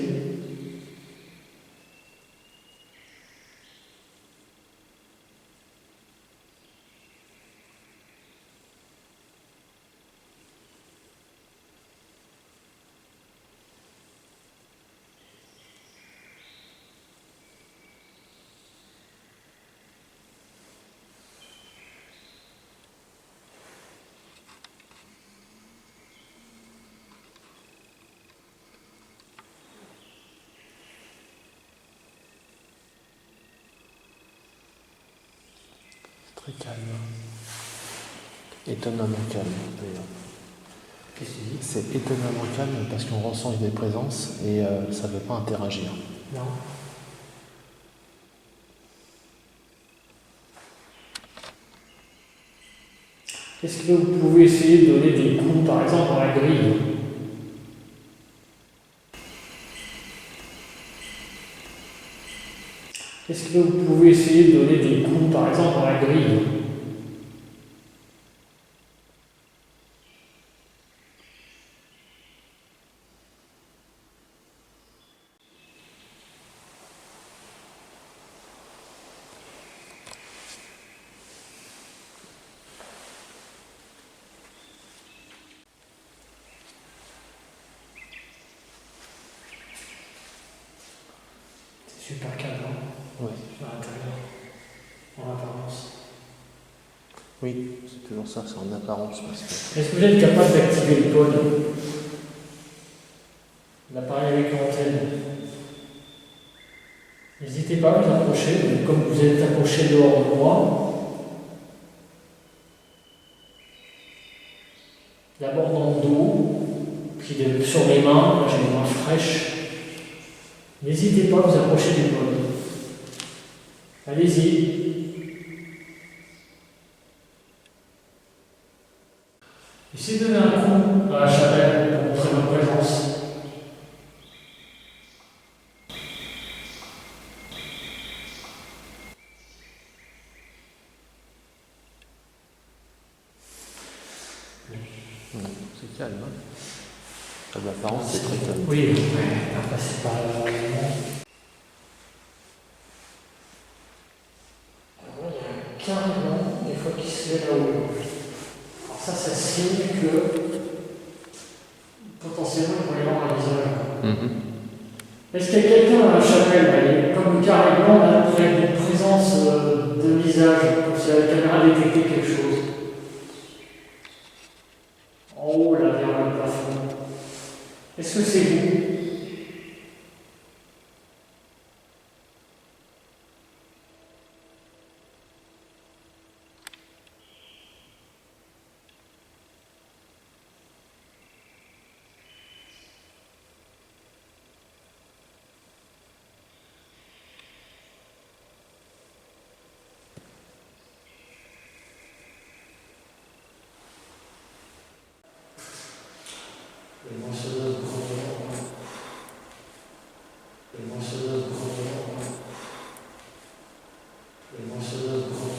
Très calme. Étonnamment calme d'ailleurs. Qu'est-ce que tu dis ? C'est étonnamment calme parce qu'on ressent des présences et ça ne veut pas interagir. Non. Est-ce que vous pouvez essayer de donner des coups, par exemple, dans la grille ? Est-ce que vous pouvez essayer de donner des coups, par exemple, dans la grille ? C'est super calme, hein, Ouais. à l'intérieur, en apparence. Oui, c'est toujours ça, c'est en apparence. Parce que... Est-ce que vous êtes capable d'activer le pod ? L'appareil avec l'antenne. N'hésitez pas à vous approcher, donc comme vous êtes approché dehors de moi. D'abord dans le dos. Puis sur les mains, j'ai les mains fraîches. N'hésitez pas à vous approcher du bol. Allez-y. Essayez de donner un coup à la chapelle pour montrer votre présence. C'est calme, hein. D'apparence, c'est très calme. Oui, mais après, c'est pas le moment. Alors, il y a un carrément des fois qui se lève là-haut. Alors, ça signe que potentiellement, il pourrait y avoir un visage. Est-ce qu'il y a quelqu'un à la chapelle, là, il y a comme le carré blanc, là, qui a une présence de visage, comme si la caméra détectait quelque chose? En haut, là, vers le plafond. Est-ce que c'est vous? Les mentionneuses de Grenoble. Les mentionneuses de Grenoble. Les mentionneuses de Grenoble.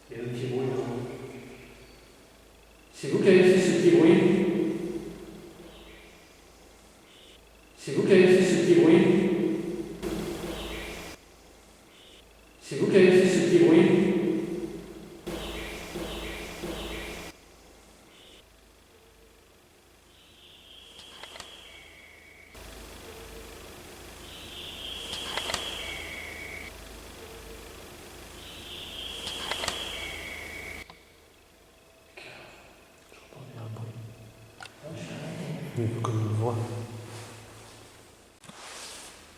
Il y a un petit bruit là. C'est vous qui avez fait ce petit bruit? C'est vous qui avez fait ce petit bruit? C'est vous qui avez fait ce petit bruit? J'entendais un bruit. Il faut que je le voie.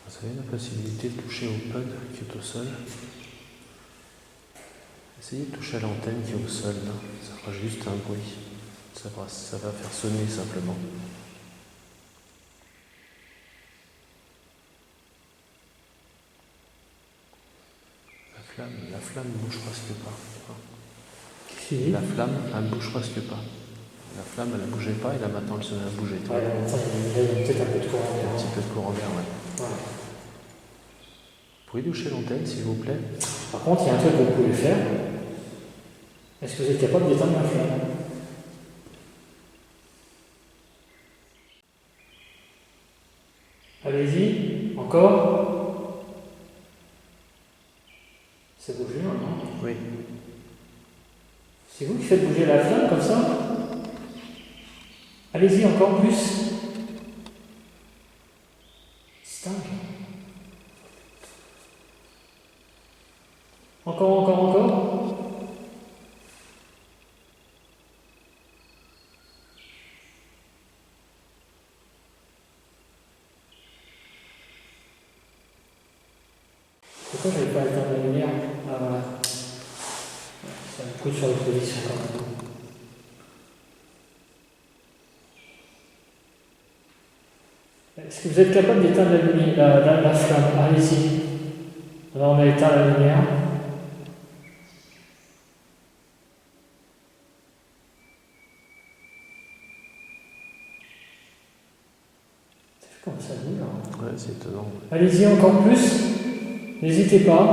Vous avez la possibilité de toucher au pod qui est au sol. Essayez de toucher à l'antenne qui est au sol, là. Ça fera juste un bruit. Ça va faire sonner simplement. La flamme ne bouge presque pas. Si. La flamme, elle ne bouge presque pas. La flamme, elle ne bougeait pas et là maintenant elle se met à bouger. Ouais, il y a peut-être un peu de courant Il y a d'air. un petit peu de courant d'air, ouais. Voilà. Vous pouvez toucher l'antenne, s'il vous plaît? Par contre, il y a un truc que vous pouvez faire. Est-ce que vous êtes capable d'éteindre la flamme? Allez-y, encore. C'est bougé maintenant. Oui. C'est vous qui faites bouger la flamme comme ça? Allez-y, encore plus. C'est dingue. Encore. Pourquoi j'avais pas éteint la lumière? Ah voilà. Ça me coûte sur l'exposition quand même. Est-ce que vous êtes capable d'éteindre la lumière, la flamme? Allez-y. Alors on a éteint la lumière. Comment ça bouge hein? Ouais, c'est étonnant. Allez-y encore plus. N'hésitez pas.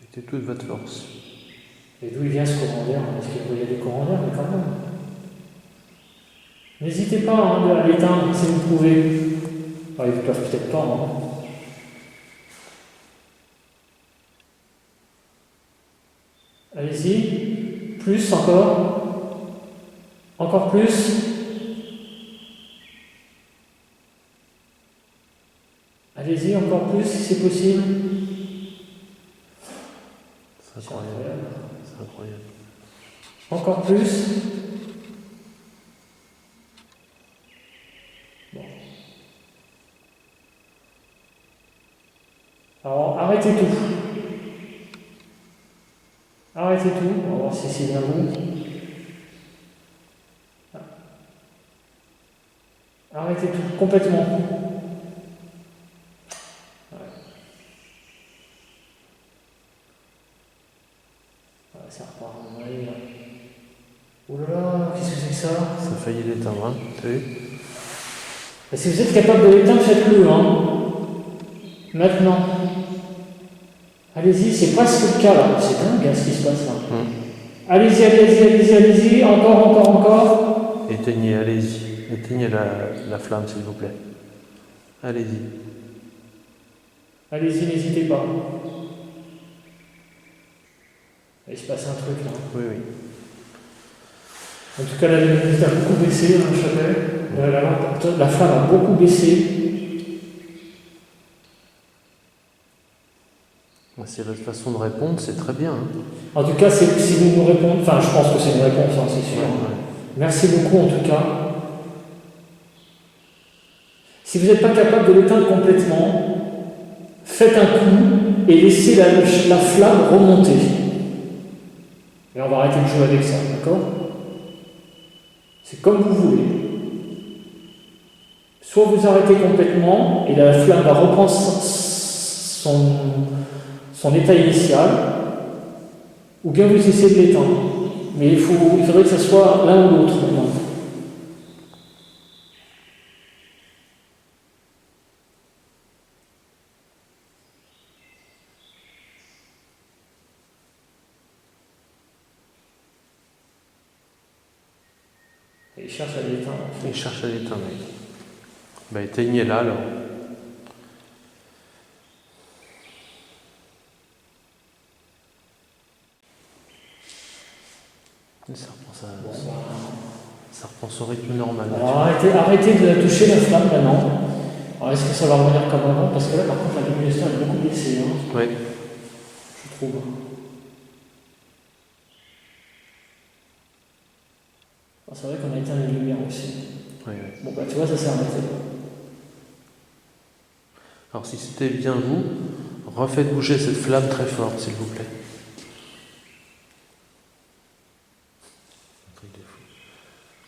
Mettez toute votre force. Et d'où il vient ce courant d'air? Est-ce qu'il y a des courants d'air? Mais quand même. N'hésitez pas hein, à l'éteindre si vous pouvez. Enfin, ils ne peuvent peut-être pas. Hein. Allez-y. Plus encore. Encore plus. Allez-y, encore plus si c'est possible. C'est incroyable. C'est incroyable. Encore plus. Bon. Alors, arrêtez tout. Arrêtez tout. On va voir si c'est bien vous. Arrêtez tout, complètement. Ça repart. Oh là là, qu'est-ce que c'est que ça? Ça a failli l'éteindre, hein, t'as vu? Si vous êtes capable de l'éteindre, faites-le, hein. Maintenant. Allez-y, c'est presque le cas là. C'est dingue hein, ce qui se passe là. Allez-y, allez-y, allez-y, allez-y. Encore. Éteignez, allez-y. Éteignez la flamme, s'il vous plaît. Allez-y. Allez-y, n'hésitez pas. Il se passe un truc là. Oui, oui. En tout cas, la luminosité a beaucoup baissé dans le chapelle. La flamme a beaucoup baissé. C'est votre façon de répondre, c'est très bien. Hein. En tout cas, si vous nous répondez, enfin, je pense que c'est une réponse, hein, c'est sûr. Ouais. Merci beaucoup en tout cas. Si vous n'êtes pas capable de l'éteindre complètement, faites un coup et laissez la flamme remonter. Et on va arrêter de jouer avec ça, d'accord? C'est comme vous voulez. Soit vous arrêtez complètement et la flamme va reprendre son état initial, ou bien vous essayez de l'éteindre. Mais il faudrait que ce soit l'un ou l'autre maintenant. Et il cherche à l'éteindre. Il cherche à l'éteindre, oui. Bah éteignez-la alors. Ça reprend son rythme normal. Alors arrêtez de toucher la flamme maintenant. Alors est-ce que ça va revenir comme avant? Parce que là par contre la luminosité est beaucoup baissée. Hein, oui. je trouve. Alors, c'est vrai qu'on a éteint les lumières aussi. Oui, oui. Bon bah tu vois ça s'est arrêté. Alors si c'était bien vous, refaites bouger cette flamme très forte s'il vous plaît.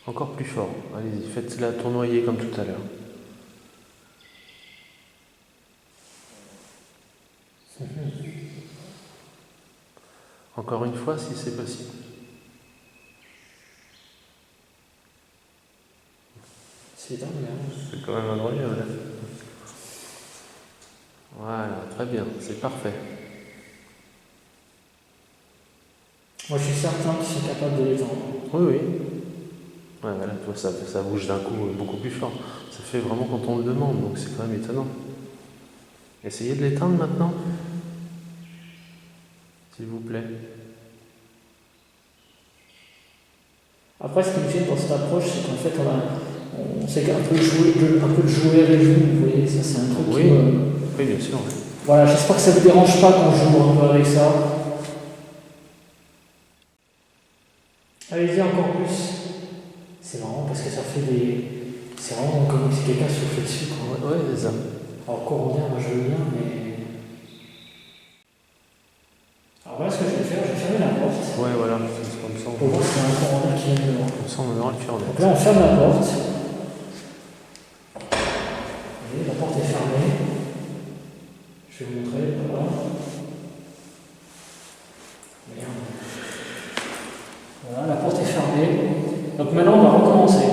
Encore plus fort. Allez-y, faites-la tournoyer comme tout à l'heure. Encore une fois, si c'est possible. C'est dingue, hein. C'est quand même incroyable. Voilà, très bien, c'est parfait. Moi je suis certain qu'ils sont capables de l'étendre. Oui, oui. Ouais, voilà, toi, ça bouge d'un coup beaucoup plus fort. Ça fait vraiment quand on le demande, donc c'est quand même étonnant. Essayez de l'éteindre maintenant, s'il vous plaît. Après, ce qui me gêne dans cette approche, c'est qu'en fait, on sait qu'un peu de jouer avec vous, vous voyez, ça c'est un truc oui. qui Oui, bien sûr. Oui. Voilà, j'espère que ça ne vous dérange pas qu'on joue un peu avec ça. Allez-y encore plus. C'est marrant parce que ça fait des... C'est vraiment comme si quelqu'un soufflait dessus. Ouais, c'est ça. Alors coronien, moi je veux bien, mais... Alors voilà ce que je vais faire, je vais fermer la porte. Ouais, voilà, c'est comme ça. Pour voir s'il y a un coronien qui vient dehors. Comme ça, on aura le cœur net. Donc là, on ferme la porte. Vous voyez, la porte est fermée. Je vais vous montrer, voilà. Merde. Voilà, la porte est fermée. Donc maintenant, on va recommencer.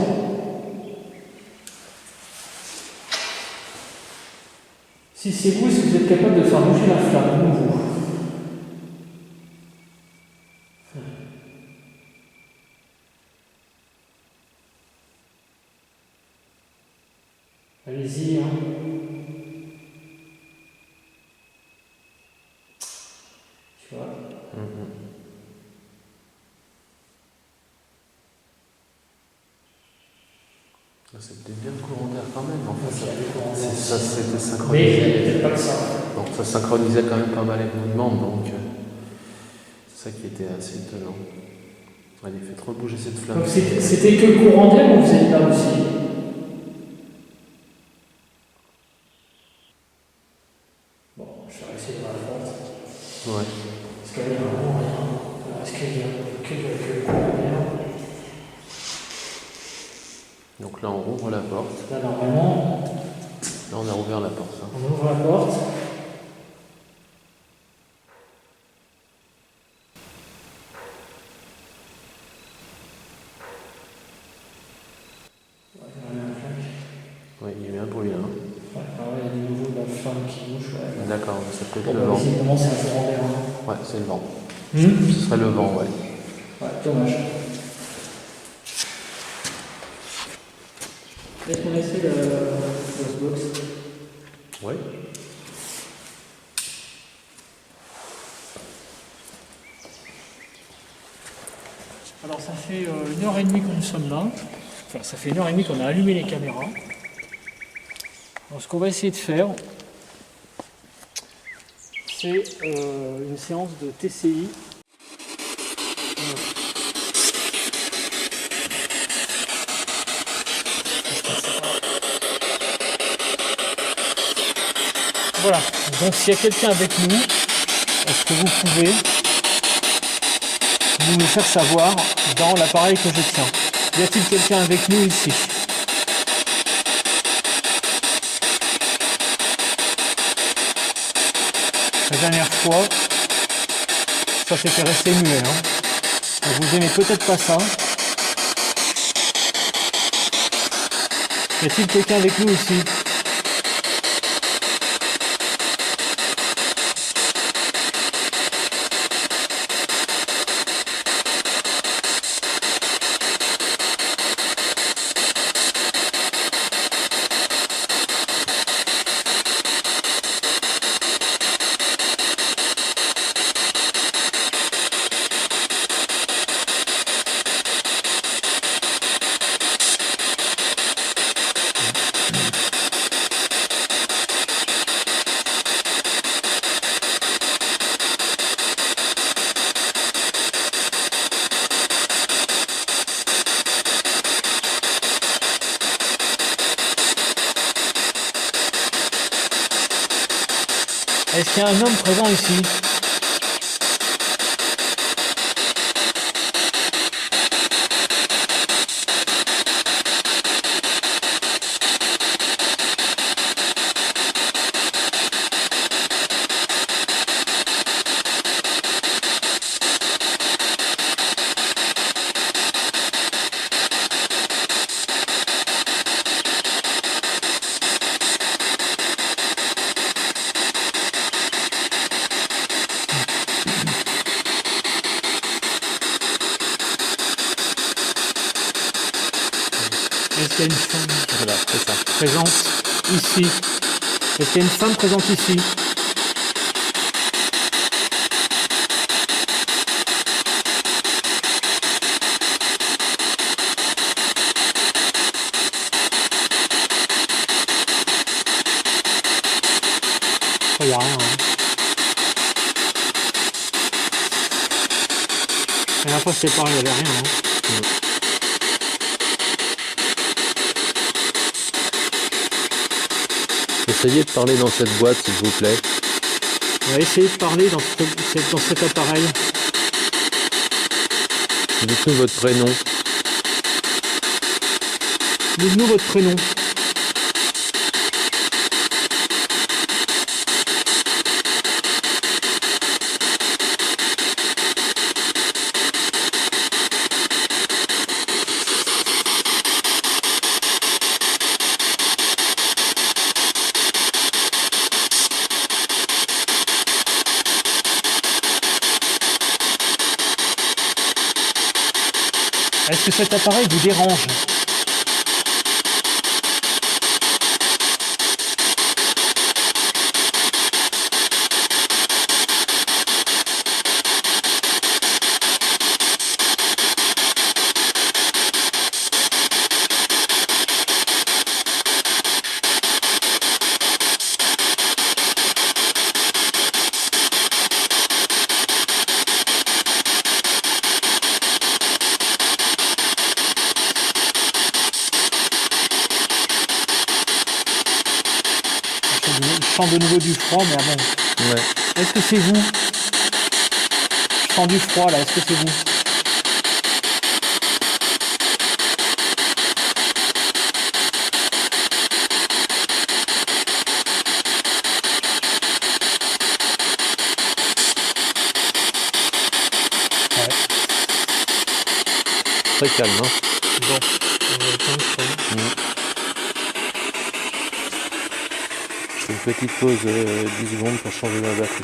Si c'est vous, si vous êtes capable de faire bouger la flamme, de nouveau. Allez-y, hein. Tu vois? C'est peut-être bien le courant d'air quand même. En fait, Okay, c'est ça s'était Mais synchronisé. peut-être pas que ça. Donc ça synchronisait quand même pas mal les mouvements, donc c'est ça qui était assez étonnant. Allez, faites rebouger cette flamme. Donc c'était que le courant d'air ou vous êtes là aussi? Bon, je vais essayer de voir la porte. Ouais. Parce qu'il y a vraiment rien. Est-ce qu'il y a que le courant d'air? Donc là, on rouvre la porte. Là, normalement, Là, on a ouvert la porte. Hein. on ouvre la porte. Oui, il y a eu un bruit là. Hein. Ouais, il y a de nouveau de la flamme qui bouge. Ouais. D'accord, ça peut être Bon, le vent. visiblement, c'est un courant d'air. Ouais, c'est le vent. Hum Ce serait le vent, ouais. Ouais, dommage. Est-ce qu'on essaie le box? Oui. Alors ça fait 1h30 que nous sommes là. Enfin, ça fait 1h30 qu'on a allumé les caméras. Alors, ce qu'on va essayer de faire, c'est une séance de TCI. Voilà, donc s'il y a quelqu'un avec nous, est-ce que vous pouvez nous le faire savoir dans l'appareil que je tiens? Y a-t-il quelqu'un avec nous ici? La dernière fois, ça s'était resté muet. Hein. Donc vous aimez peut-être pas ça. Y a-t-il quelqu'un avec nous ici? Est-ce qu'il y a un homme présent ici? Est-ce qu'il y a une femme Voilà, c'est ça. présente ici? Est-ce qu'il y a une femme présente ici? Il n'y a rien. Hein. La dernière fois c'était pareil, il n'y avait rien. Hein. Essayez de parler dans cette boîte, s'il vous plaît. On va essayer de parler dans cet appareil. Dites-nous votre prénom. Dites-nous votre prénom. Est-ce que cet appareil vous dérange? sens de nouveau du froid, mais bon. Ouais. Est-ce que c'est vous? Je sens du froid là, est-ce que c'est vous? Ouais. Très calme, hein. Bon, on va éteindre, je crois. Je fais une petite pause 10 secondes pour changer ma batterie.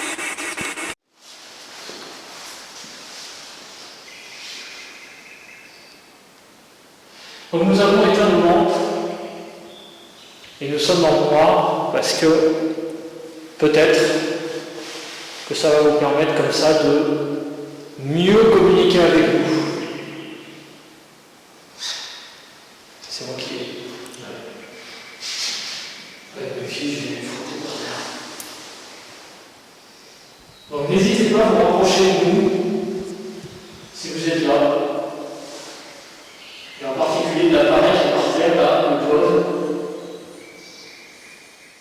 Donc nous avons éteint le lampe et nous sommes dans le noir parce que peut-être que ça va vous permettre comme ça de mieux communiquer avec vous. C'est moi qui ai. Avec mes filles, je vais les foutre par terre. Donc n'hésitez pas à vous rapprocher de nous si vous êtes là. Et en particulier de l'appareil qui est par terre, là, le pod.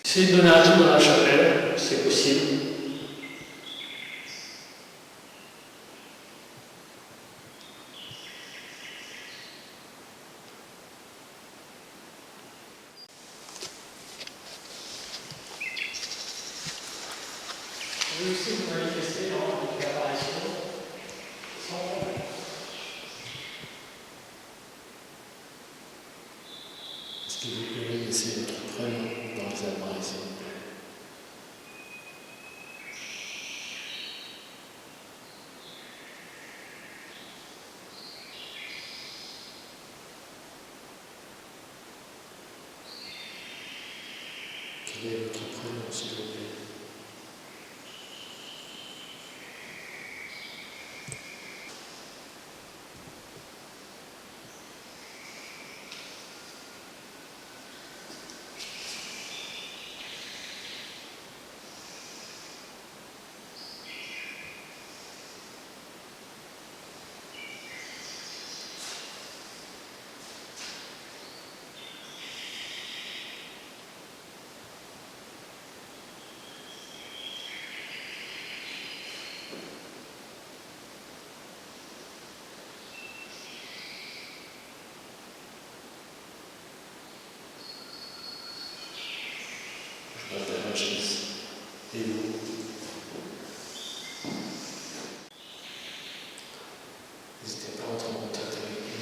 Essayez de donner un tour dans la chapelle, c'est possible. Vous aussi vous manifestez dans l'apparition sans problème. Est-ce que vous pouvez laisser votre prénom dans les appareils, s'il vous plaît? Quel est votre prénom, s'il vous plaît? Je m'appelle Rachis. Et vous? N'hésitez pas à entrer en contact avec nous.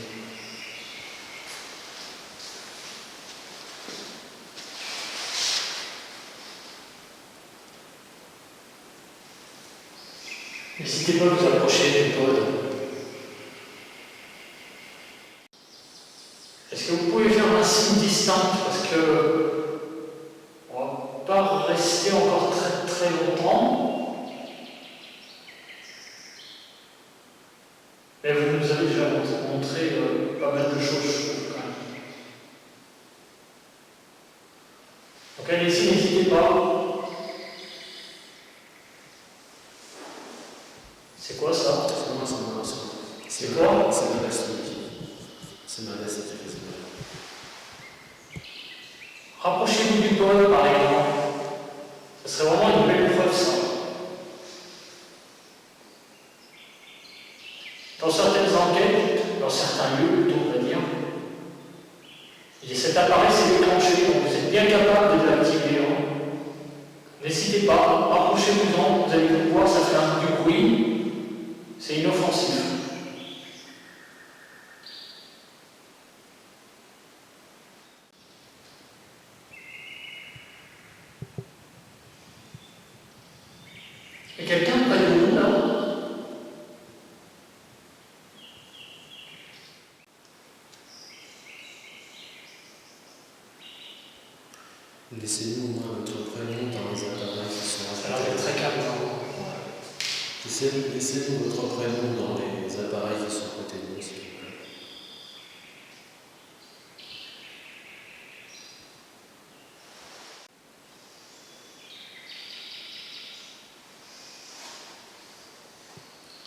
N'hésitez pas à vous approcher du pod. Est-ce que vous pouvez faire un signe distinct parce que on ne va pas rester encore très très longtemps. Mais vous nous avez déjà montré pas mal de choses, je trouve, quand même. Donc allez-y, n'hésitez pas. C'est quoi ça? C'est quoi? C'est ma veste. C'est ma veste. Rapprochez-vous du pod, par exemple. Ce serait vraiment une belle preuve, ça. Dans certaines enquêtes, dans certains lieux, plutôt, on va dire, et cet appareil s'est déclenché, donc vous êtes bien capable de l'activer. Hein. N'hésitez pas, rapprochez-vous-en, vous allez voir, ça fait du bruit, c'est inoffensif. Et quelqu'un près de vous, là? Laissez-nous au moins votre prénom dans les appareils qui sont Ça a l'air d'être très calme. Laissez-nous votre prénom dans les appareils qui sont à côté de nous, s'il vous plaît.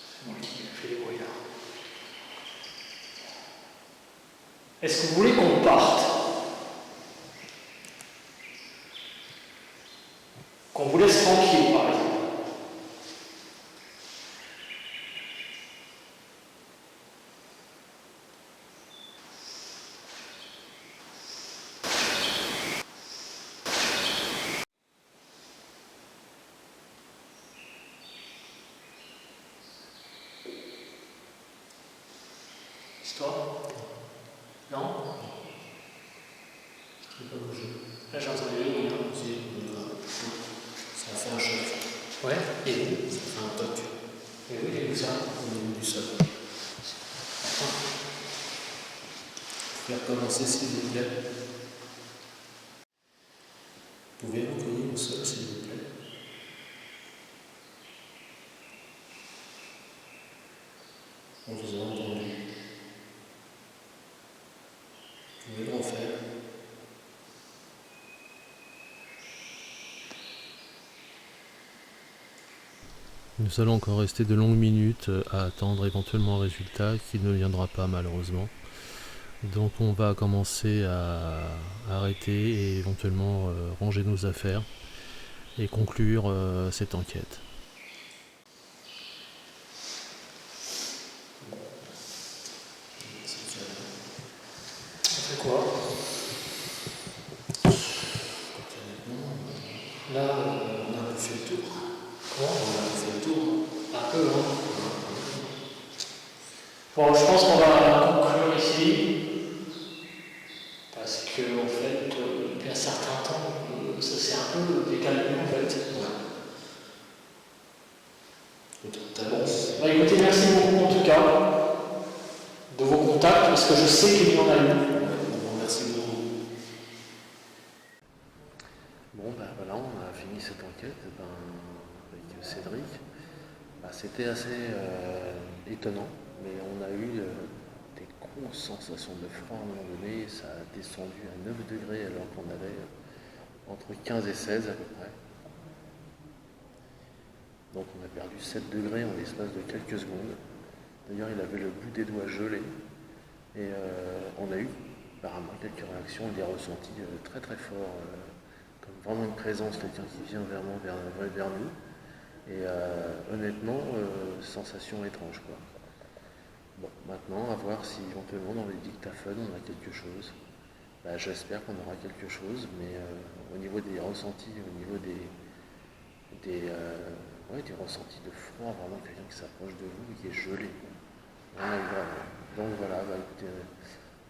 C'est moi qui fais les bruits là. Est-ce que vous voulez qu'on parte? qu'on vous laisse tranquille, par exemple. Histoire? Non? Je ne peux pas bouger. Là, j'ai entendu le bruit. Ça a fait un choc. Ouais, et Ça fait un toc. et oui, j'ai vu ça. Au niveau du sol. Vous pouvez recommencer s'il vous plaît. Vous pouvez recogner au sol s'il vous plaît. On vous a entendu. Vous pouvez le refaire. Nous allons encore rester de longues minutes à attendre éventuellement un résultat qui ne viendra pas malheureusement. Donc on va commencer à arrêter et éventuellement ranger nos affaires et conclure cette enquête. Ça fait quoi? Là, On a un peu fait le tour. comment? On a un peu fait le tour. Un peu, hein. Bon, je pense qu'on va conclure ici. Parce que, en fait, depuis un certain temps, ça s'est un peu décalé, en fait. Le temps t'avance. Bah, écoutez, merci beaucoup, en tout cas, de vos contacts, parce que je sais qu'il y en a eu. Merci beaucoup. Bon ben voilà, on a fini cette enquête avec Cédric. C'était assez étonnant, mais on a eu des grosses sensations de froid à un moment donné. Ça a descendu à 9 degrés alors qu'on avait entre 15 et 16 à peu près. Donc on a perdu 7 degrés en l'espace de quelques secondes. D'ailleurs il avait le bout des doigts gelé. Et on a eu apparemment quelques réactions et des ressentis très très forts, comme vraiment une présence, quelqu'un qui vient vers nous. Et honnêtement, sensation étrange quoi. Bon, maintenant à voir si éventuellement dans les dictaphones on a quelque chose. J'espère qu'on aura quelque chose, mais au niveau des ressentis, au niveau des ressentis de froid, vraiment quelqu'un qui s'approche de vous et qui est gelé. On a eu vraiment. Donc voilà, écoutez,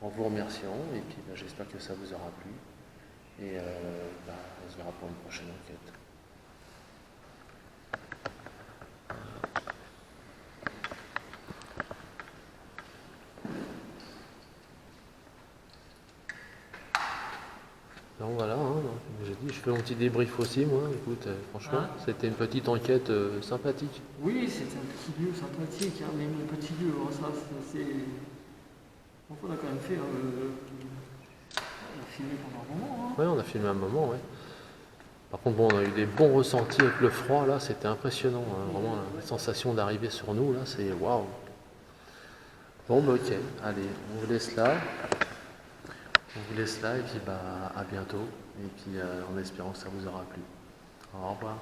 en vous remerciant, et puis j'espère que ça vous aura plu. Et on se verra pour une prochaine enquête. Donc voilà, j'ai dit, je fais un petit débrief aussi, moi. Écoute, franchement, c'était une petite enquête sympathique. Oui, c'est un petit lieu sympathique, hein, mais mon petit lieu, ça, c'est... On a quand même fait... on a filmé pendant un moment. Hein. Ouais, on a filmé un moment, ouais. Par contre, bon, on a eu des bons ressentis avec le froid, là, c'était impressionnant. Vraiment, la sensation d'arriver sur nous, là, c'est waouh. Bon, ok, allez, on vous laisse là. On vous laisse là, et puis à bientôt. Et puis en espérant que ça vous aura plu. Au revoir.